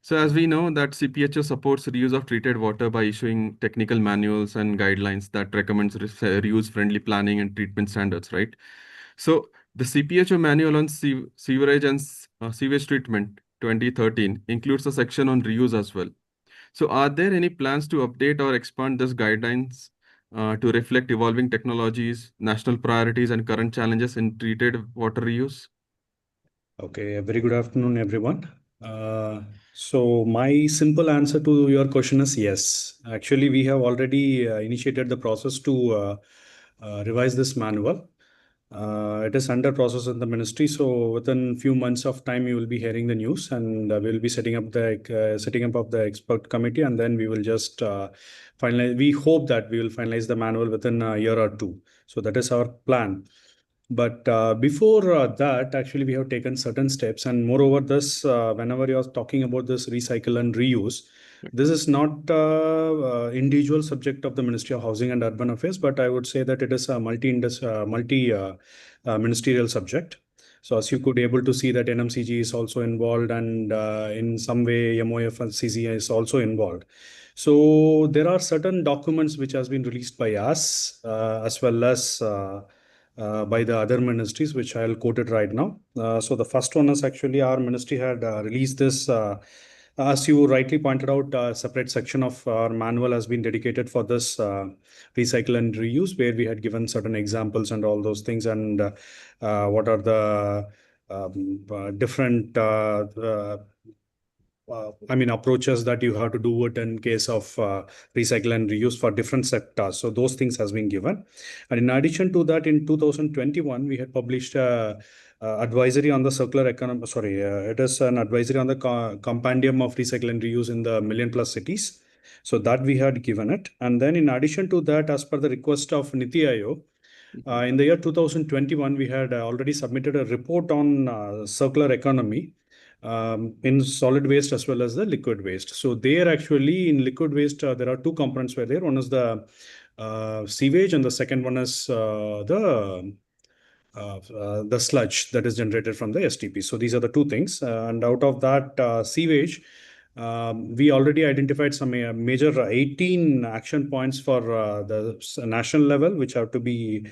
So as we know that CPHO supports reuse of treated water by issuing technical manuals and guidelines that recommends reuse-friendly planning and treatment standards, right? So the CPHO manual on sewerage and sewage treatment 2013 includes a section on reuse as well. So are there any plans to update or expand these guidelines to reflect evolving technologies, national priorities, and current challenges in treated water reuse? Okay, a very good afternoon, everyone. So my simple answer to your question is yes. Actually, we have already initiated the process to revise this manual. It is under process in the ministry, so within few months of time, you will be hearing the news, and we'll be setting up of the expert committee, and then we will just finalize. We hope that we will finalize the manual within a year or two. So that is our plan. But before that, actually, we have taken certain steps. And moreover, this, whenever you're talking about this recycle and reuse, this is not individual subject of the Ministry of Housing and Urban Affairs, but I would say that it is a multi ministerial subject. So as you could able to see that NMCG is also involved, and in some way MOFCC is also involved. So there are certain documents which has been released by us as well as by the other ministries, which I'll quote it right now. So the first one is actually our ministry had released this, as you rightly pointed out, a separate section of our manual has been dedicated for this recycle and reuse, where we had given certain examples and all those things, and what are the different approaches that you have to do it in case of recycle and reuse for different sectors. So those things has been given. And in addition to that, in 2021, we had published a advisory on the circular economy. Sorry, it is an advisory on the compendium of recycle and reuse in the million plus cities. So that we had given it. And then in addition to that, as per the request of Niti Aayog, in the year 2021, we had already submitted a report on circular economy in solid waste as well as the liquid waste. So there actually in liquid waste, there are two components were there. One is the sewage, and the second one is the sludge that is generated from the STP. So these are the two things. And out of that sewage, we already identified some major 18 action points for the national level, which have to be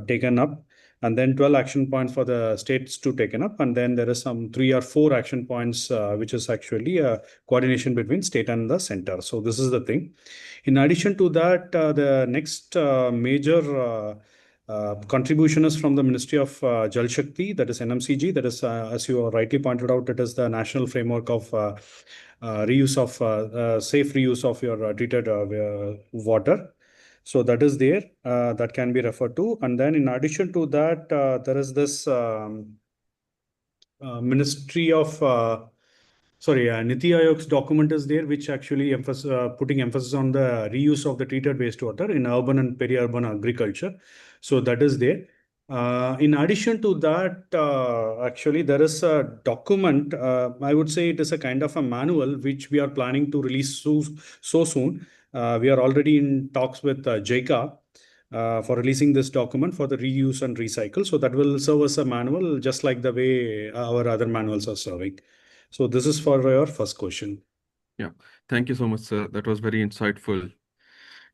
taken up, and then 12 action points for the states to taken up. And then there is some 3 or 4 action points, which is actually a coordination between state and the center. So this is the thing. In addition to that, the next major contribution is from the Ministry of Jal Shakti, that is NMCG. That is, as you rightly pointed out, it is the national framework of reuse of safe reuse of your treated water. So that is there, that can be referred to. And then in addition to that, there is this Ministry of Niti Aayog's document is there, which actually putting emphasis on the reuse of the treated wastewater in urban and peri-urban agriculture. So that is there. In addition to that, actually, there is a document. I would say it is a kind of a manual which we are planning to release so soon. We are already in talks with JICA for releasing this document for the reuse and recycle. So that will serve as a manual, just like the way our other manuals are serving. So this is for your first question. Yeah, thank you so much, sir. That was very insightful.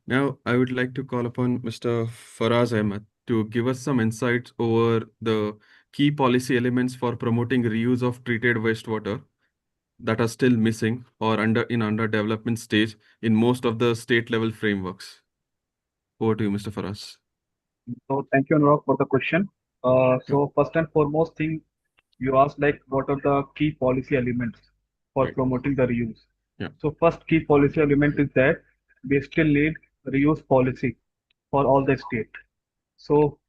Now, I would like to call upon Mr. Faraz Ahmed to give us some insights over the key policy elements for promoting reuse of treated wastewater that are still missing or under development stage in most of the state level frameworks. Over to you, Mr. Faraz. So thank you, Anurag, for the question. So first and foremost thing, you asked like what are the key policy elements for Right. promoting the reuse. Yeah. So first key policy element is that we still need reuse policy for all the state. So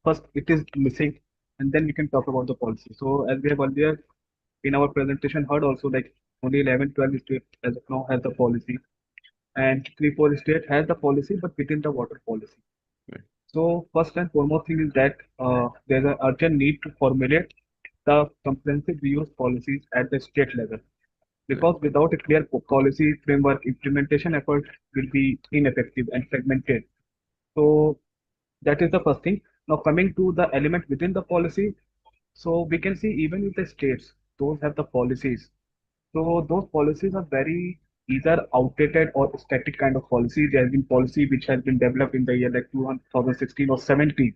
first it is missing, and then we can talk about the policy. So as we have earlier in our presentation heard also, like only 11, 12 states as of now has the policy, and 3, 4 states has the policy but within the water policy. Right. So first and foremost thing is that there's an urgent need to formulate the comprehensive reuse policies at the state level, Right. because without a clear policy framework, implementation efforts will be ineffective and fragmented. So that is the first thing. Now coming to the element within the policy, so we can see even with the states, those have the policies. So those policies are very either outdated or static kind of policy. There has been policy which has been developed in the year like 2016 or 17,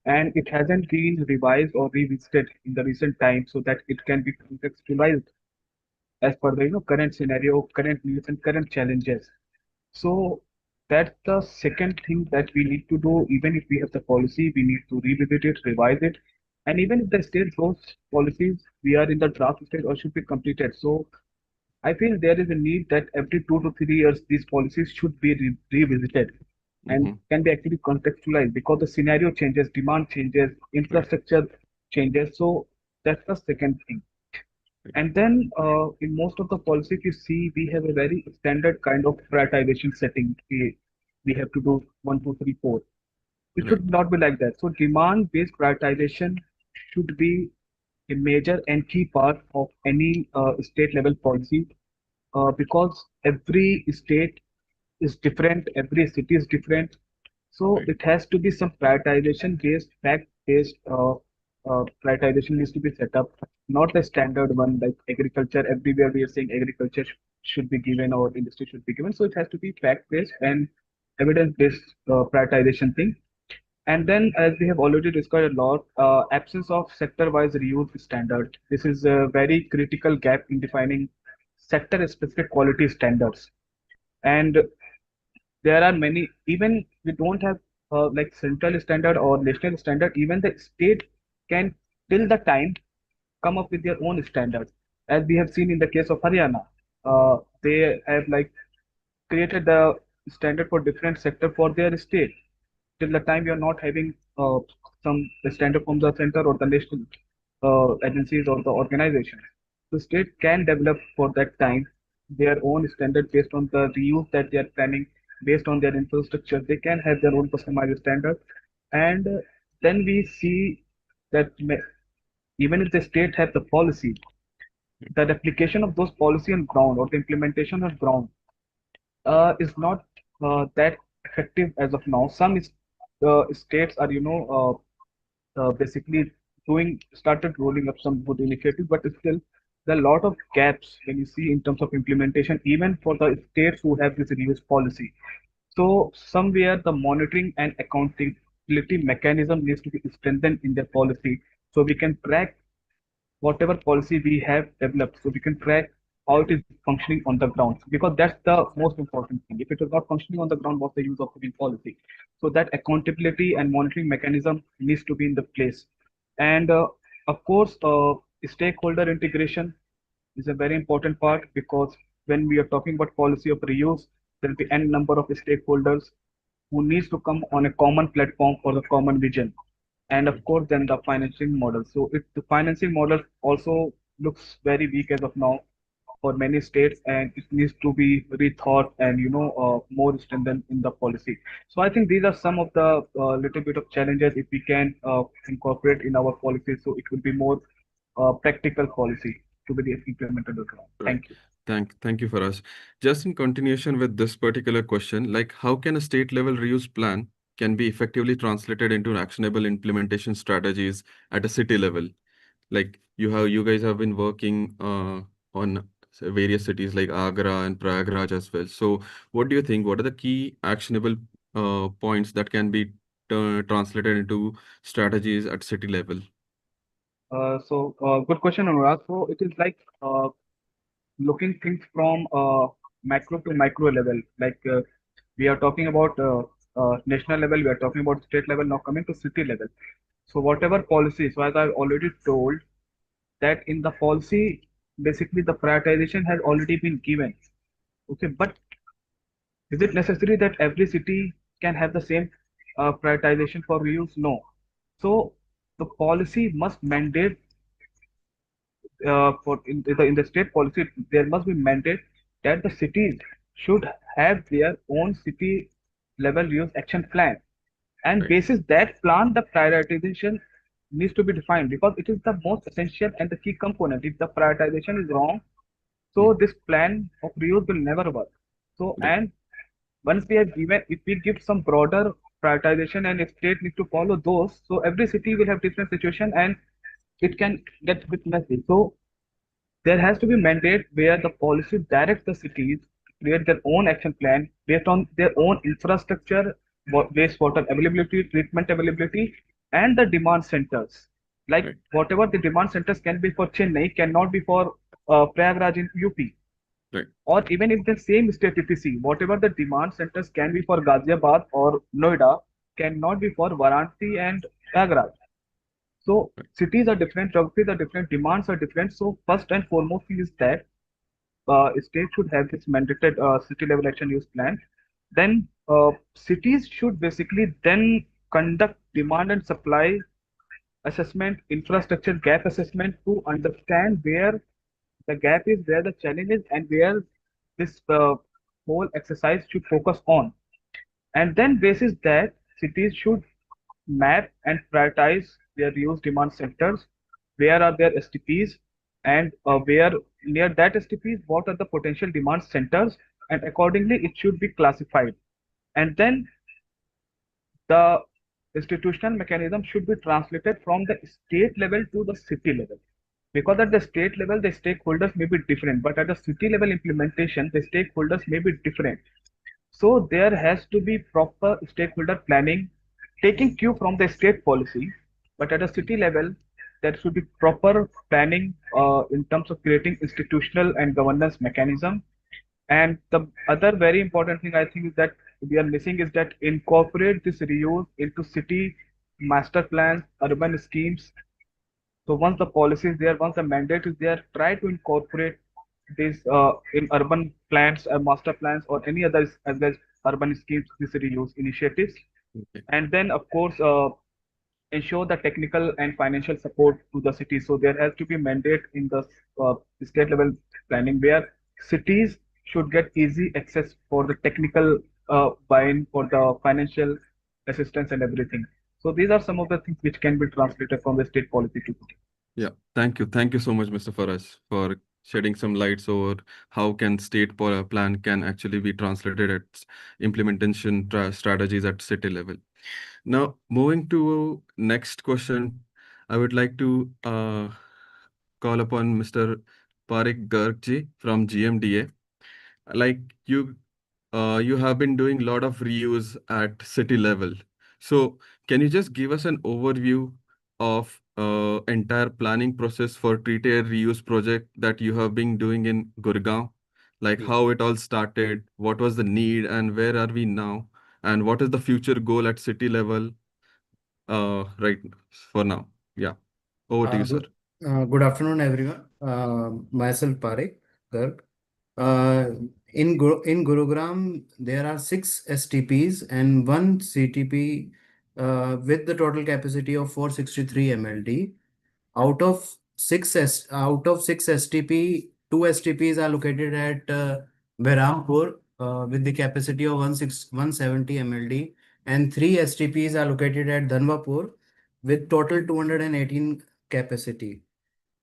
and it hasn't been revised or revisited in the recent times so that it can be contextualized as per the current scenario, current needs, and current challenges. So that's the second thing that we need to do. Even if we have the policy, we need to revisit it, revise it, and even if the state those policies we are in the draft stage or should be completed. So I feel there is a need that every 2 to 3 years these policies should be revisited and Mm-hmm. can be actually contextualized because the scenario changes, demand changes, Right. infrastructure changes. So that's the second thing. Right. And then in most of the policy, if you see, we have a very standard kind of prioritization setting. We have to do one, two, three, four. It Right. should not be like that. So demand-based prioritization should be a major and key part of any state level policy because every state is different, every city is different. So Right. it has to be some prioritization based, fact based prioritization needs to be set up, not the standard one like agriculture. Everywhere we are saying agriculture should be given or industry should be given. So it has to be fact based and evidence based prioritization thing. And then, as we have already discussed a lot, absence of sector-wise reuse standard. This is a very critical gap in defining sector-specific quality standards. And there are many, even we don't have like central standard or national standard, even the state can till the time come up with their own standards. As we have seen in the case of Haryana, they have like created the standard for different sector for their state till the time you're not having some standard from the center or the national agencies or the organizations. The state can develop for that time their own standard based on the reuse that they are planning, based on their infrastructure. They can have their own customized standard, and then we see that even if the state have the policy, the application of those policy on ground or the implementation on ground is not that effective as of now. Some states are, basically doing started rolling up some good initiatives, but still there are a lot of gaps when you see in terms of implementation, even for the states who have this reuse policy. So somewhere the monitoring and accountability mechanism needs to be strengthened in their policy, so we can track whatever policy we have developed, so we can track how it is functioning on the ground, because that's the most important thing. If it is not functioning on the ground, what's the use of having policy? So that accountability and monitoring mechanism needs to be in the place. And of course, stakeholder integration is a very important part, because when we are talking about policy of reuse, there will be n number of stakeholders who needs to come on a common platform for the common vision. And of Right. course, then the financing model. So if the financing model also looks very weak as of now for many states, and it needs to be rethought and more strengthened in the policy. So I think these are some of the little bit of challenges if we can incorporate in our policy, so it will be more practical policy to be implemented on the ground. Right. Thank you. Thank you for us. Just in continuation with this particular question, like how can a state level reuse plan can be effectively translated into actionable implementation strategies at a city level? Like you guys have been working on various cities like Agra and Prayagraj as well. So what do you think? What are the key actionable points that can be translated into strategies at city level? Good question, Anurag. So it is like looking things from macro to micro level. Like we are talking about national level, we are talking about state level. Now coming to city level. So whatever policy, so as I've already told, that in the policy, basically the prioritization has already been given. Okay, but is it necessary that every city can have the same prioritization for reuse? No. So the policy must mandate for in the state policy, there must be mandate that the cities should have their own city level reuse action plan. And Right. basis that plan, the prioritization needs to be defined because it is the most essential and the key component. If the prioritization is wrong, so Mm. this plan of reuse will never work. So, Right. and once we have given, if we give some broader prioritization and if state needs to follow those, so every city will have different situation and it can get a bit messy. So there has to be mandate where the policy directs the cities to create their own action plan based on their own infrastructure, wastewater availability, treatment availability, and the demand centers. Like Right. whatever the demand centers can be for Chennai cannot be for Prayagraj in UP. Right. Or even if the same state if you see, whatever the demand centers can be for Ghaziabad or Noida cannot be for Varanasi and Prayagraj. So Right. cities are different, geographies are different, demands are different. So first and foremost thing is that state should have this mandated city level action use plan. Then cities should basically then conduct demand and supply assessment, infrastructure gap assessment to understand where the gap is, where the challenge is, and where this whole exercise should focus on. And then basis that cities should map and prioritize their reuse demand centers, where are their STPs, and where near that STPs, what are the potential demand centers, and accordingly it should be classified. And then the institutional mechanism should be translated from the state level to the city level. Because at the state level, the stakeholders may be different, but at the city level implementation, the stakeholders may be different. So there has to be proper stakeholder planning, taking cue from the state policy, but at a city level, there should be proper planning in terms of creating institutional and governance mechanism. And the other very important thing I think is that we are missing is that incorporate this reuse into city master plans, urban schemes. So once the policy is there, once the mandate is there, try to incorporate this in urban plans, master plans, or any other as well as urban schemes, this reuse initiatives. Okay. And then, of course, ensure the technical and financial support to the city. So there has to be mandate in the state level planning where cities should get easy access for the technical buy-in for the financial assistance and everything. So these are some of the things which can be translated from the state policy to city. Yeah. Thank you. Thank you so much, Mr. Faraj, for shedding some lights over how can state plan can actually be translated at implementation strategies at city level. Now, moving to next question, I would like to call upon Mr. Parik Gargji from GMDA. Like you have been doing a lot of reuse at city level. So can you just give us an overview of entire planning process for treated reuse project that you have been doing in Gurgaon? Like Yes. how it all started, what was the need, and where are we now? And what is the future goal at city level right for now? Yeah, over to you, sir. Good afternoon, everyone. Myself Parekh Garg. Uh, in Gurugram, there are six STPs and one CTP with the total capacity of 463 MLD. Out of six STP, two STPs are located at Behrampur with the capacity of 170 MLD, and three STPs are located at Dhanvapur with total 218 capacity.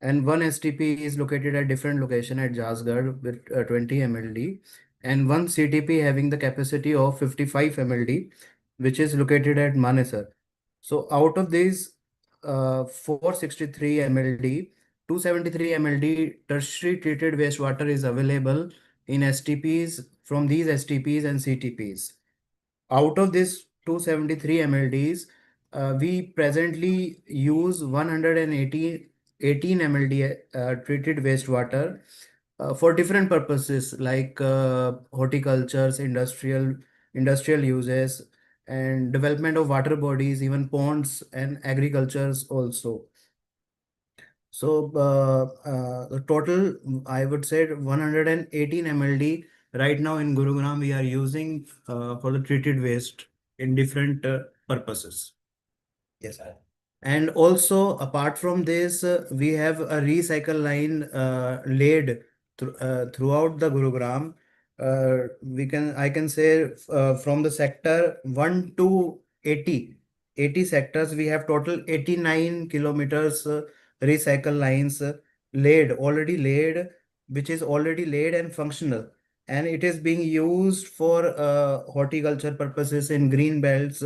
And one STP is located at different location at Jasgarh with 20 MLD, and one CTP having the capacity of 55 MLD, which is located at Manesar. So out of these 463 MLD, 273 MLD tertiary treated wastewater is available in STPs from these STPs and CTPs. Out of this 273 MLDs, we presently use 18 MLD treated wastewater for different purposes like horticultures, industrial uses, and development of water bodies, even ponds and agricultures also. So the total, I would say 118 MLD right now in Gurugram we are using for the treated waste in different purposes. Yes. And also apart from this, we have a recycle line laid throughout the Gurugram. I can say from the sector 1 to 80 sectors. We have total 89 kilometers recycle lines already laid, which is already laid and functional. And it is being used for horticulture purposes in green belts,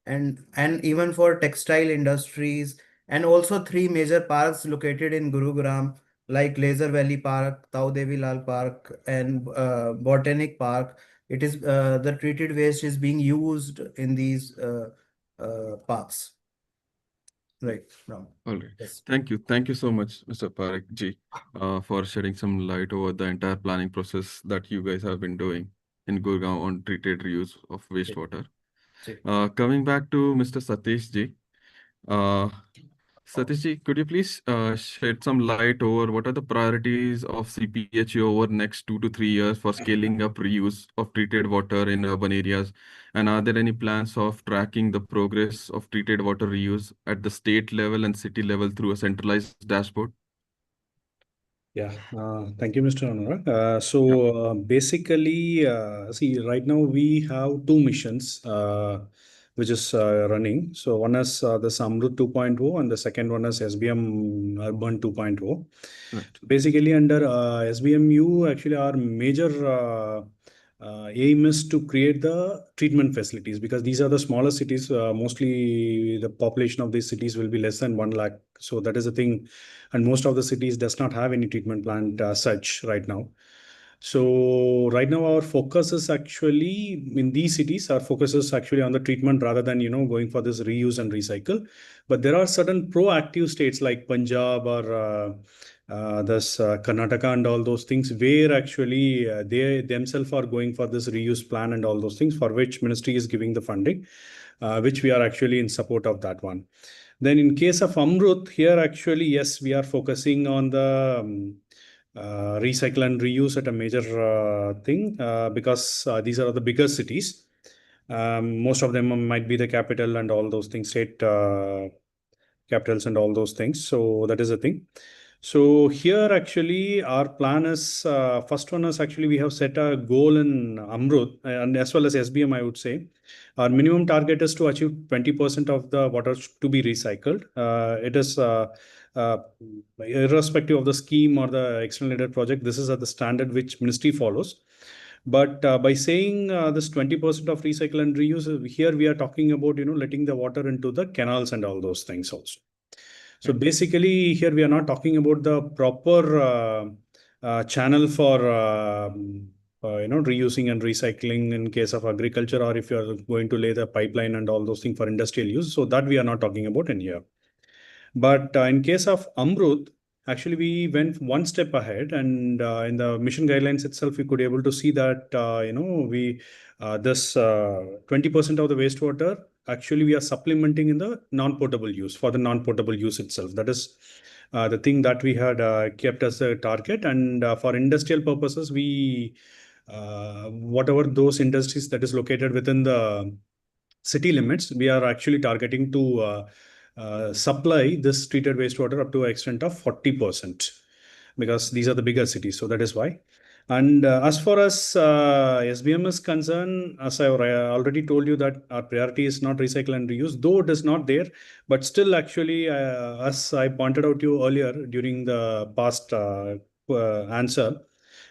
and even for textile industries, and also three major parks located in Gurugram, like Laser Valley Park, Tau Devi Lal Park, and Botanic Park. It is the treated waste is being used in these parks. Right, Ram. All right. Yes. Thank you so much, Mr. Parekh ji, for shedding some light over the entire planning process that you guys have been doing in Gurgaon on treated reuse of wastewater. Ji. Coming back to Mr. Satish ji, uh, Satish ji, could you please shed some light over what are the priorities of CPHU over next 2 to 3 years for scaling up reuse of treated water in urban areas? And are there any plans of tracking the progress of treated water reuse at the state level and city level through a centralized dashboard? Yeah, thank you, Mr. Anurag. Basically, see, right now we have two missions which is running. So one is the Samrut 2.0 and the second one is SBM Urban 2.0. Right. Basically, under SBMU, actually, our major aim is to create the treatment facilities because these are the smaller cities. Mostly, the population of these cities will be less than 1 lakh. So that is the thing, and most of the cities does not have any treatment plant such right now. So right now our focus is actually in these cities. Our focus is actually on the treatment rather than going for this reuse and recycle. But there are certain proactive states like Punjab or this Karnataka and all those things where actually they themselves are going for this reuse plan and all those things for which ministry is giving the funding, which we are actually in support of that one. Then in case of Amrut, here actually, yes, we are focusing on the recycle and reuse at a major thing because these are the bigger cities. Most of them might be the capital and all those things, state capitals and all those things. So that is the thing. So here actually our plan is first one is actually we have set a goal in Amrut and as well as SBM, I would say. Our minimum target is to achieve 20% of the water to be recycled. It is uh, irrespective of the scheme or the external aided project. This is at the standard which ministry follows. But by saying this 20% of recycle and reuse, here we are talking about letting the water into the canals and all those things also. So basically, here we are not talking about the proper channel for reusing and recycling in case of agriculture, or if you are going to lay the pipeline and all those things for industrial use. So that we are not talking about in here. But in case of Amrut, actually we went one step ahead, and in the mission guidelines itself, we could able to see that we this 20% of the wastewater actually we are supplementing in the non-potable use for the non-potable use itself. That is the thing that we had kept as a target, and for industrial purposes, we whatever those industries that is located within the city limits, we are actually targeting to supply this treated wastewater up to an extent of 40% because these are the bigger cities. So that is why. And as far as SBM is concerned, as I already told you that our priority is not recycle and reuse, though it is not there, but still actually, as I pointed out to you earlier during the past answer,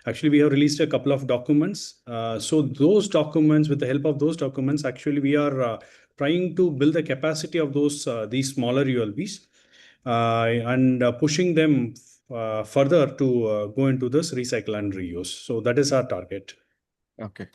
actually we have released a couple of documents. So those documents, with the help of those documents, actually we are trying to build the capacity of these smaller ULBs and pushing them further to go into this recycle and reuse. So that is our target. Okay.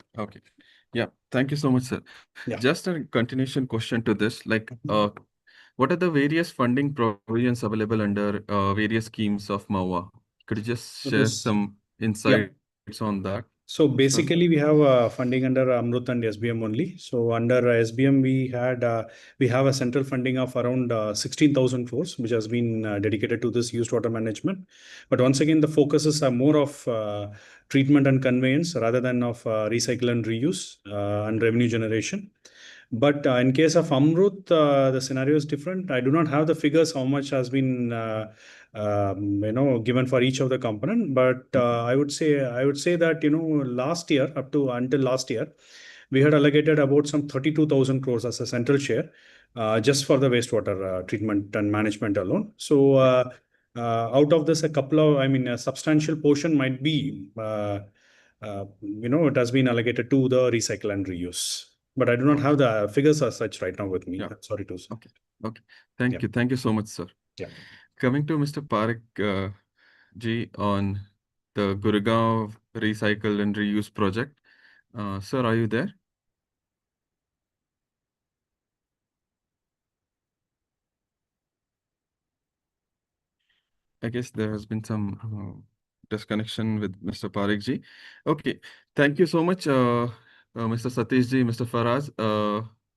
Yeah. Thank you so much, sir. Yeah. Just a continuation question to this, like, what are the various funding provisions available under various schemes of MAUA? Could you just share some insights on that? So basically, we have funding under Amrut and SBM only. So under SBM, we have a central funding of around 16,000 crores, which has been dedicated to this used water management. But once again, the focuses are more of treatment and conveyance rather than of recycle and reuse and revenue generation. But in case of Amrut, the scenario is different. I do not have the figures how much has been given for each of the component. But I would say that last year until last year, we had allocated about some 32,000 crores as a central share, just for the wastewater treatment and management alone. So out of this, a substantial portion might be, it has been allocated to the recycle and reuse. But I do not have the figures as such right now with me. Yeah. Sorry to say. Okay. Okay. Thank Yeah. you. Thank you so much, sir. Yeah. Coming to Mr. Parik ji on the Gurgaon Recycle and Reuse project. Sir, are you there? I guess there has been some disconnection with Mr. Parik ji. Okay. Thank you so much, Mr. Satish ji, Mr. Faraz,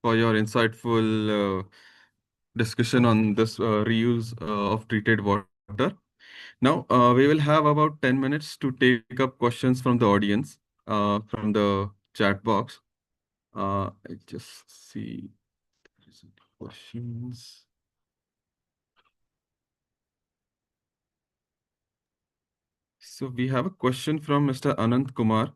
for your insightful discussion on this reuse of treated water. Now, we will have about 10 minutes to take up questions from the audience, from the chat box. I just see there is any questions. So we have a question from Mr. Anant Kumar.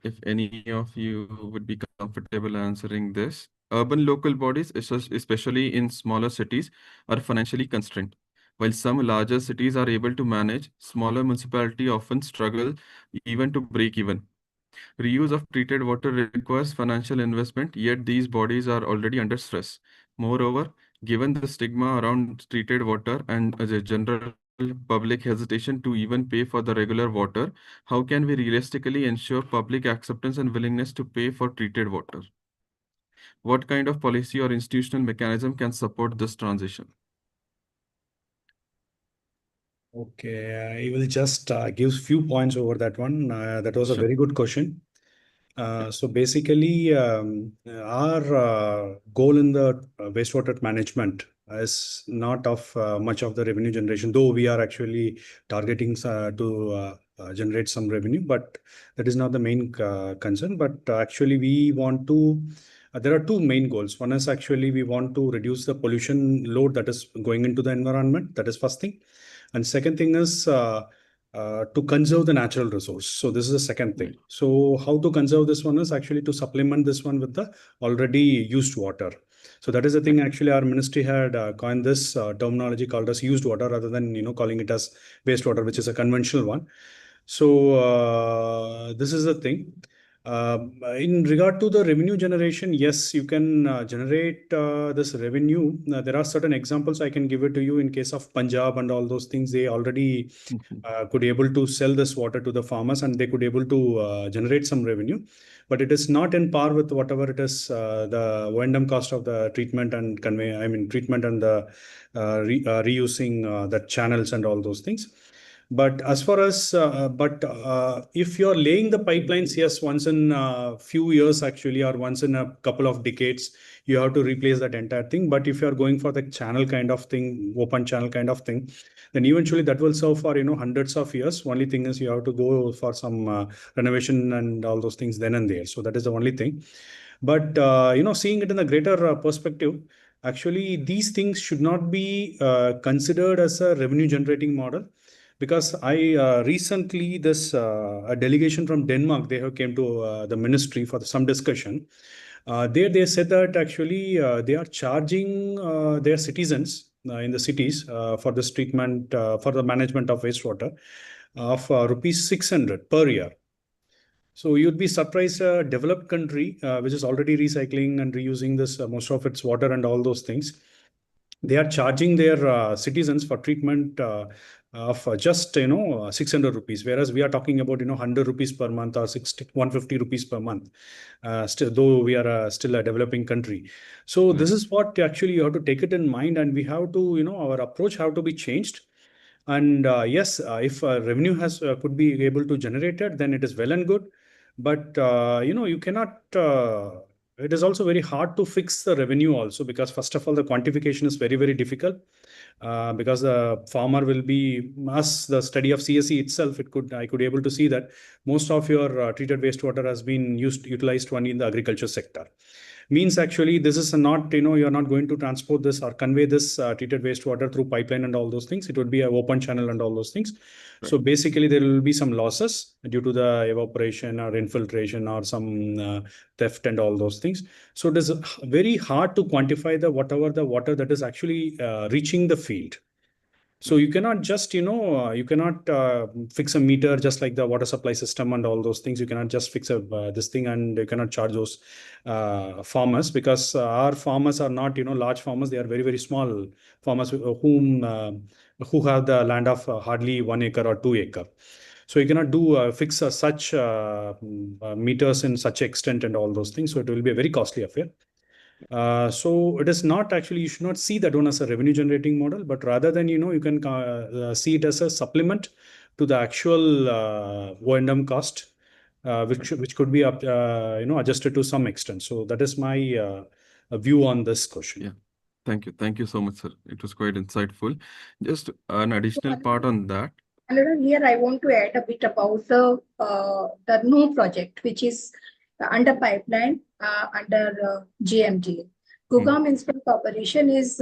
If any of you would be comfortable answering this. Urban local bodies, especially in smaller cities, are financially constrained. While some larger cities are able to manage, smaller municipalities often struggle even to break even. Reuse of treated water requires financial investment, yet these bodies are already under stress. Moreover, given the stigma around treated water and the general public hesitation to even pay for the regular water, how can we realistically ensure public acceptance and willingness to pay for treated water? What kind of policy or institutional mechanism can support this transition? Okay, I will just give few points over that one. That was a Sure. very good question. So basically, our goal in the wastewater management is not of much of the revenue generation, though we are actually targeting to generate some revenue, but that is not the main concern. But actually, we want to. There are two main goals. One is actually we want to reduce the pollution load that is going into the environment. That is first thing. And second thing is to conserve the natural resource. So this is the second thing. Right. So how to conserve this one is actually to supplement this one with the already used water. So that is the thing. Actually, our ministry had coined this terminology called as used water rather than calling it as wastewater, which is a conventional one. So this is the thing. In regard to the revenue generation, yes, you can generate this revenue. There are certain examples I can give it to you in case of Punjab and all those things. They already could able to sell this water to the farmers and they could able to generate some revenue. But it is not in par with whatever it is the O&M cost of the treatment and treatment and the reusing the channels and all those things. But as far as, if you're laying the pipelines, yes, once in a few years actually, or once in a couple of decades, you have to replace that entire thing. But if you're going for the channel kind of thing, open channel kind of thing, then eventually that will serve for, hundreds of years. Only thing is you have to go for some renovation and all those things then and there. So that is the only thing. But, seeing it in a greater perspective, actually, these things should not be considered as a revenue generating model. Because I recently, a delegation from Denmark, they have came to the ministry for some discussion. There they said that actually they are charging their citizens in the cities for this treatment, for the management of wastewater of rupees 600 per year. So you'd be surprised, a developed country which is already recycling and reusing this most of its water and all those things, they are charging their citizens for treatment of just 600 rupees, whereas we are talking about 100 rupees per month or 150 rupees per month. Still, though we are still a developing country, so this is what actually you have to take it in mind, and we have to our approach have to be changed. And yes, if revenue has could be able to generate it, then it is well and good. But you cannot. It is also very hard to fix the revenue also, because first of all the quantification is very, very difficult, because the farmer will be, as the study of CSE itself, I could able to see that most of your treated wastewater has been utilized only in the agriculture sector. means actually this is not, you're not going to transport this or convey this treated wastewater through pipeline and all those things. It would be an open channel and all those things. So basically there will be some losses due to the evaporation or infiltration or some theft and all those things. So it is very hard to quantify the water that is actually reaching the field. So you cannot just, you cannot fix a meter just like the water supply system and all those things. You cannot just fix this thing, and you cannot charge those farmers, because our farmers are not, large farmers. They are very, very small farmers who have the land of hardly 1 acre or 2 acre. So you cannot do fix such meters in such extent and all those things. So it will be a very costly affair. So it is not actually, you should not see that one as a revenue generating model, but rather than, you can see it as a supplement to the actual O&M cost, which could be adjusted to some extent. So that is my view on this question. Yeah. Thank you so much, sir. It was quite insightful. Just an additional part on that. Another here I want to add a bit about the new project, which is under pipeline under GMG. Gurgaon Municipal Corporation is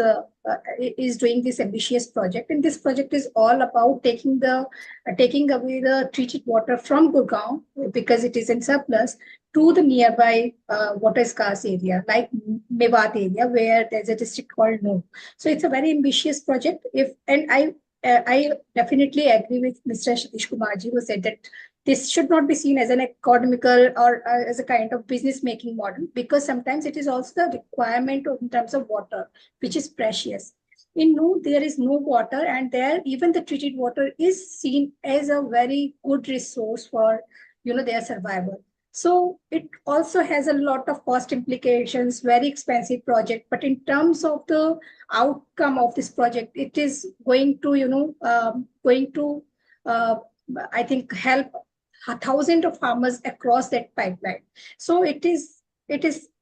doing this ambitious project, and this project is all about taking away the treated water from Gurgaon, because it is in surplus, to the nearby water scarce area like Mewat area, where there's a district called No. So it's a very ambitious project. I definitely agree with Mr. Satish Kumarji, who said that this should not be seen as an economical or as a kind of business making model, because sometimes it is also the requirement in terms of water, which is precious. In No, there is no water, and there even the treated water is seen as a very good resource for their survival. So it also has a lot of cost implications, very expensive project. But in terms of the outcome of this project, it is going to, I think, help thousands of farmers across that pipeline. So it is.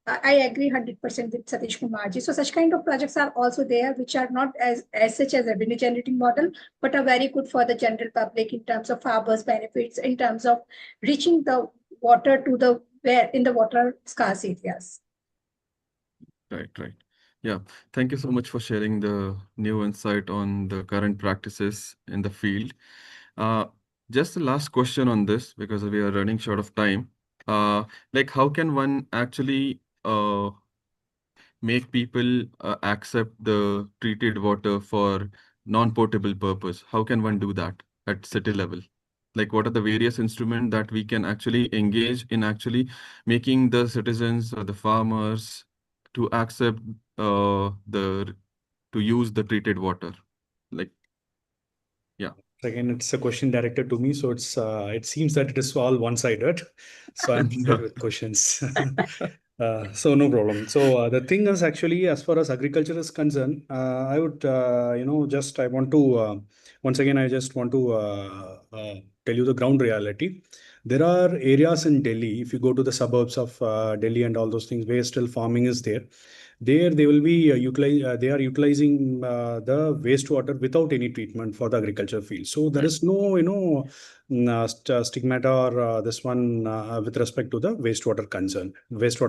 I agree 100% with Satish Kumarji. So such kind of projects are also there, which are not as such as a revenue generating model, but are very good for the general public in terms of farmers' benefits, in terms of reaching the water to in the water scarce areas. Right. Yeah. Thank you so much for sharing the new insight on the current practices in the field. Just the last question on this, because we are running short of time. Like, how can one actually make people accept the treated water for non-potable purpose? How can one do that at city level? Like, what are the various instruments that we can actually engage in actually making the citizens or the farmers to accept to use the treated water? Like, yeah. Again, it's a question directed to me, so it seems that it is all one-sided. So I'm here with questions. So no problem. So the thing is, actually, as far as agriculture is concerned, I would, I want to once again, I just want to tell you the ground reality. There are areas in Delhi, if you go to the suburbs of Delhi and all those things, where still farming is there. There they will be they are utilizing the wastewater without any treatment for the agriculture field. So there is no stigmata or this one with respect to the wastewater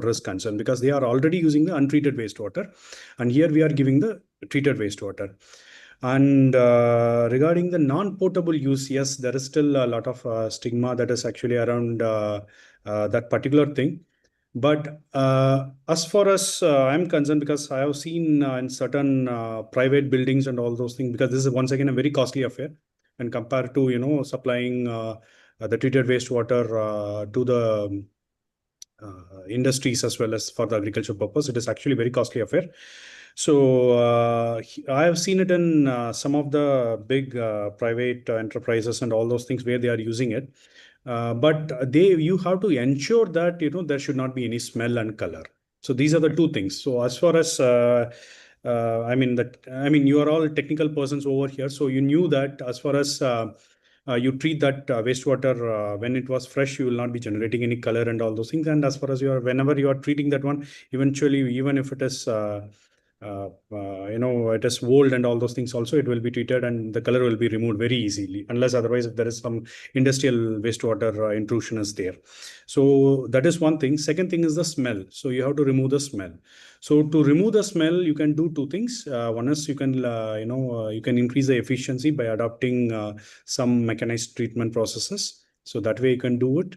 is concerned, because they are already using the untreated wastewater, and here we are giving the treated wastewater. And regarding the non-potable use, yes, there is still a lot of stigma that is actually around that particular thing. But as far as I'm concerned, because I have seen in certain private buildings and all those things, because this is once again a very costly affair, and compared to supplying the treated wastewater to the industries as well as for the agriculture purpose, it is actually a very costly affair. So I have seen it in some of the big private enterprises and all those things where they are using it. But you have to ensure that there should not be any smell and color. So these are the two things. So as far as I mean you are all technical persons over here, so you knew that as far as you treat that wastewater when it was fresh, you will not be generating any color and all those things. And as far as whenever you are treating that one, eventually, even if it is it is old and all those things also, it will be treated and the color will be removed very easily, unless otherwise if there is some industrial wastewater intrusion is there. So that is one thing. Second thing is the smell. So you have to remove the smell. So to remove the smell, you can do two things. One is you can, you can increase the efficiency by adopting some mechanized treatment processes. So that way you can do it.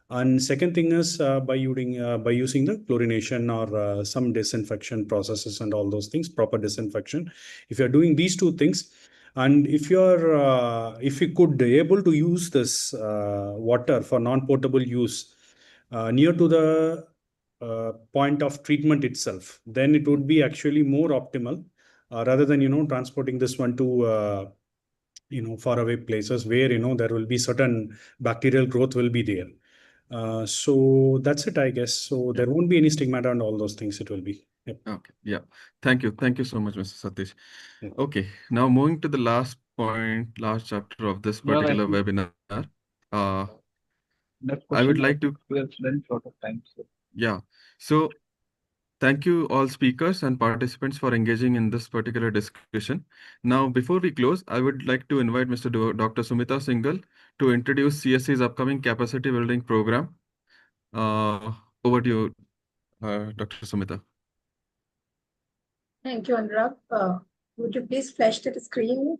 And second thing is by using the chlorination or some disinfection processes and all those things, proper disinfection. If you are doing these two things, and if you could able to use this water for non-potable use near to the point of treatment itself, then it would be actually more optimal rather than transporting this one to far away places where there will be certain bacterial growth will be there. So that's it, I guess. So there won't be any stigmata and all those things. It will be. Yep. Okay. Yeah. Thank you. Thank you so much, Mr. Satish. Yeah. Okay. Now moving to the last point, last chapter of this Yeah, particular thank you. webinar. Next I would question, like to, we are running short of time. So yeah. So thank you all speakers and participants for engaging in this particular discussion. Now, before we close, I would like to invite Mr. Dr. Sumita Singhal to introduce CSC's upcoming capacity building program. Over to you, Dr. Sumita. Thank you, Anurag. Would you please flash the screen?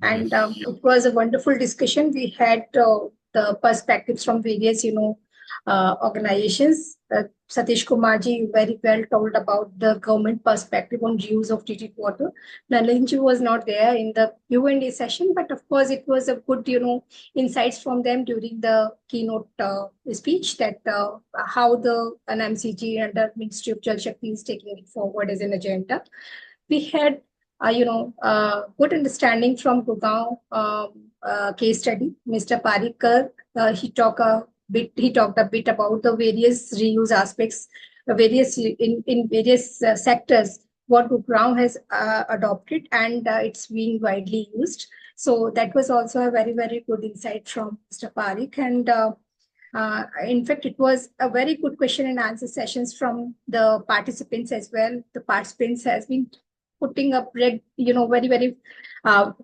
And Yes. it was a wonderful discussion. We had the perspectives from various, organizations. Satish Kumarji very well told about the government perspective on reuse of treated water. Nalinji was not there in the Q&A session, but of course it was a good, insights from them during the keynote speech that how the NMCG and the Ministry of Jal Shakti is taking it forward as an agenda. We had good understanding from Gurgaon case study. Mr. Parikar, he talked a bit about the various reuse aspects, in various sectors what Gurgaon has adopted, and it's being widely used. So that was also a very, very good insight from Mr. Parikh. And in fact, it was a very good question and answer sessions from the participants as well. The participants has been putting up very, very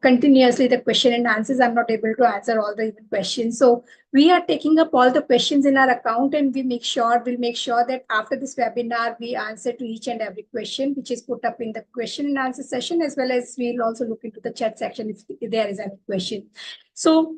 continuously the question and answers. I'm not able to answer all the even questions. So we are taking up all the questions in our account, and we'll make sure that after this webinar, we answer to each and every question which is put up in the question and answer session, as well as we'll also look into the chat section if there is any question. So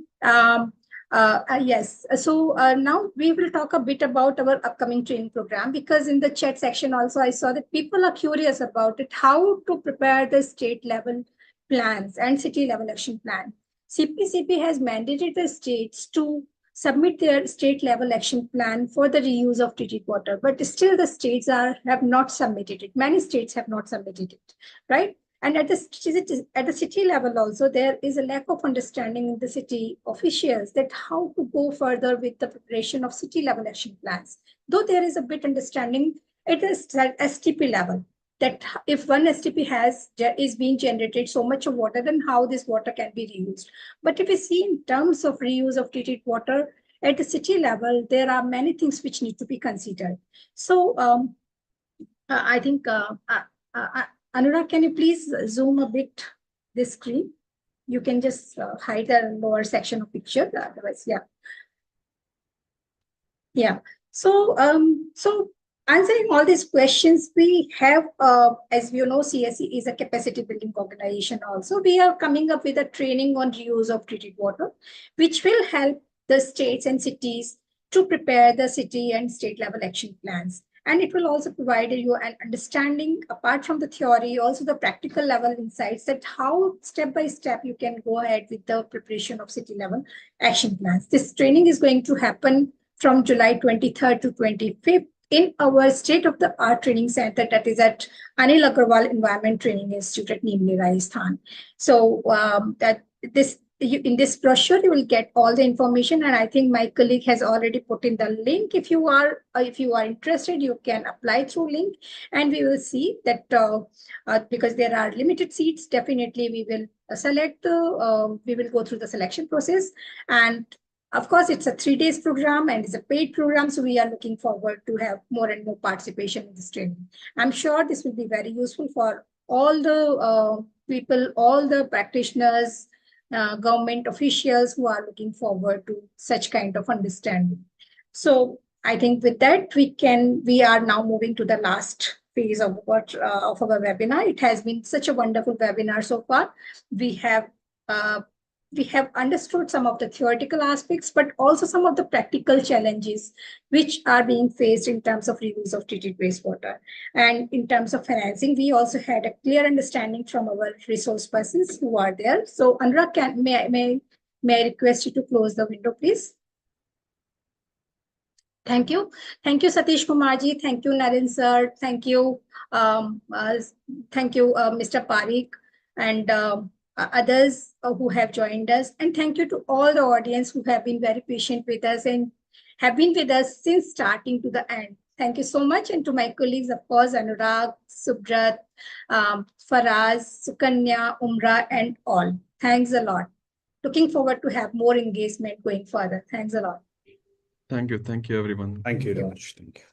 yes. So now we will talk a bit about our upcoming training program, because in the chat section also I saw that people are curious about it, how to prepare the state level plans and city level action plan. CPCB has mandated the states to submit their state level action plan for the reuse of treated water, but still the states have not submitted it. Many states have not submitted it, right? And at the city level also, there is a lack of understanding in the city officials that how to go further with the preparation of city level action plans. Though there is a bit understanding at the STP level, that if one STP is being generated so much of water, then how this water can be reused. But if we see in terms of reuse of treated water at the city level, there are many things which need to be considered. So I think Anurag, can you please zoom a bit this screen? You can just hide the lower section of picture. Otherwise, yeah. Yeah. So, answering all these questions, we have, as you know, CSE is a capacity building organization also. We are coming up with a training on reuse of treated water, which will help the states and cities to prepare the city and state level action plans. And it will also provide you an understanding, apart from the theory, also the practical level insights that how step by step you can go ahead with the preparation of city level action plans. This training is going to happen from July 23rd to 25th in our state-of-the-art training center, that is at Anil Agarwal Environment Training Institute at Nimli, Rajasthan. So in this brochure, you will get all the information, and I think my colleague has already put in the link. If you are interested, you can apply through link, and we will see that because there are limited seats, definitely we will we will go through the selection process. And of course, it's a 3 days program and it's a paid program. So we are looking forward to have more and more participation in this training. I'm sure this will be very useful for all the people, all the practitioners, government officials who are looking forward to such kind of understanding. So I think with that, we are now moving to the last phase of our webinar. It has been such a wonderful webinar so far. We have understood some of the theoretical aspects, but also some of the practical challenges which are being faced in terms of reuse of treated wastewater. And in terms of financing, we also had a clear understanding from our resource persons who are there. So Anurag, may I request you to close the window, please? Thank you. Thank you, Satish Kumarji. Thank you, Naren sir. Thank you, Mr. Parikh, and others who have joined us. And thank you to all the audience who have been very patient with us and have been with us since starting to the end. Thank you so much. And to my colleagues, of course, Anurag, Subrat, Faraz, Sukanya, Umra, and all. Thanks a lot. Looking forward to have more engagement going further. Thanks a lot. Thank you. Thank you, everyone. Thank you very much. Thank you.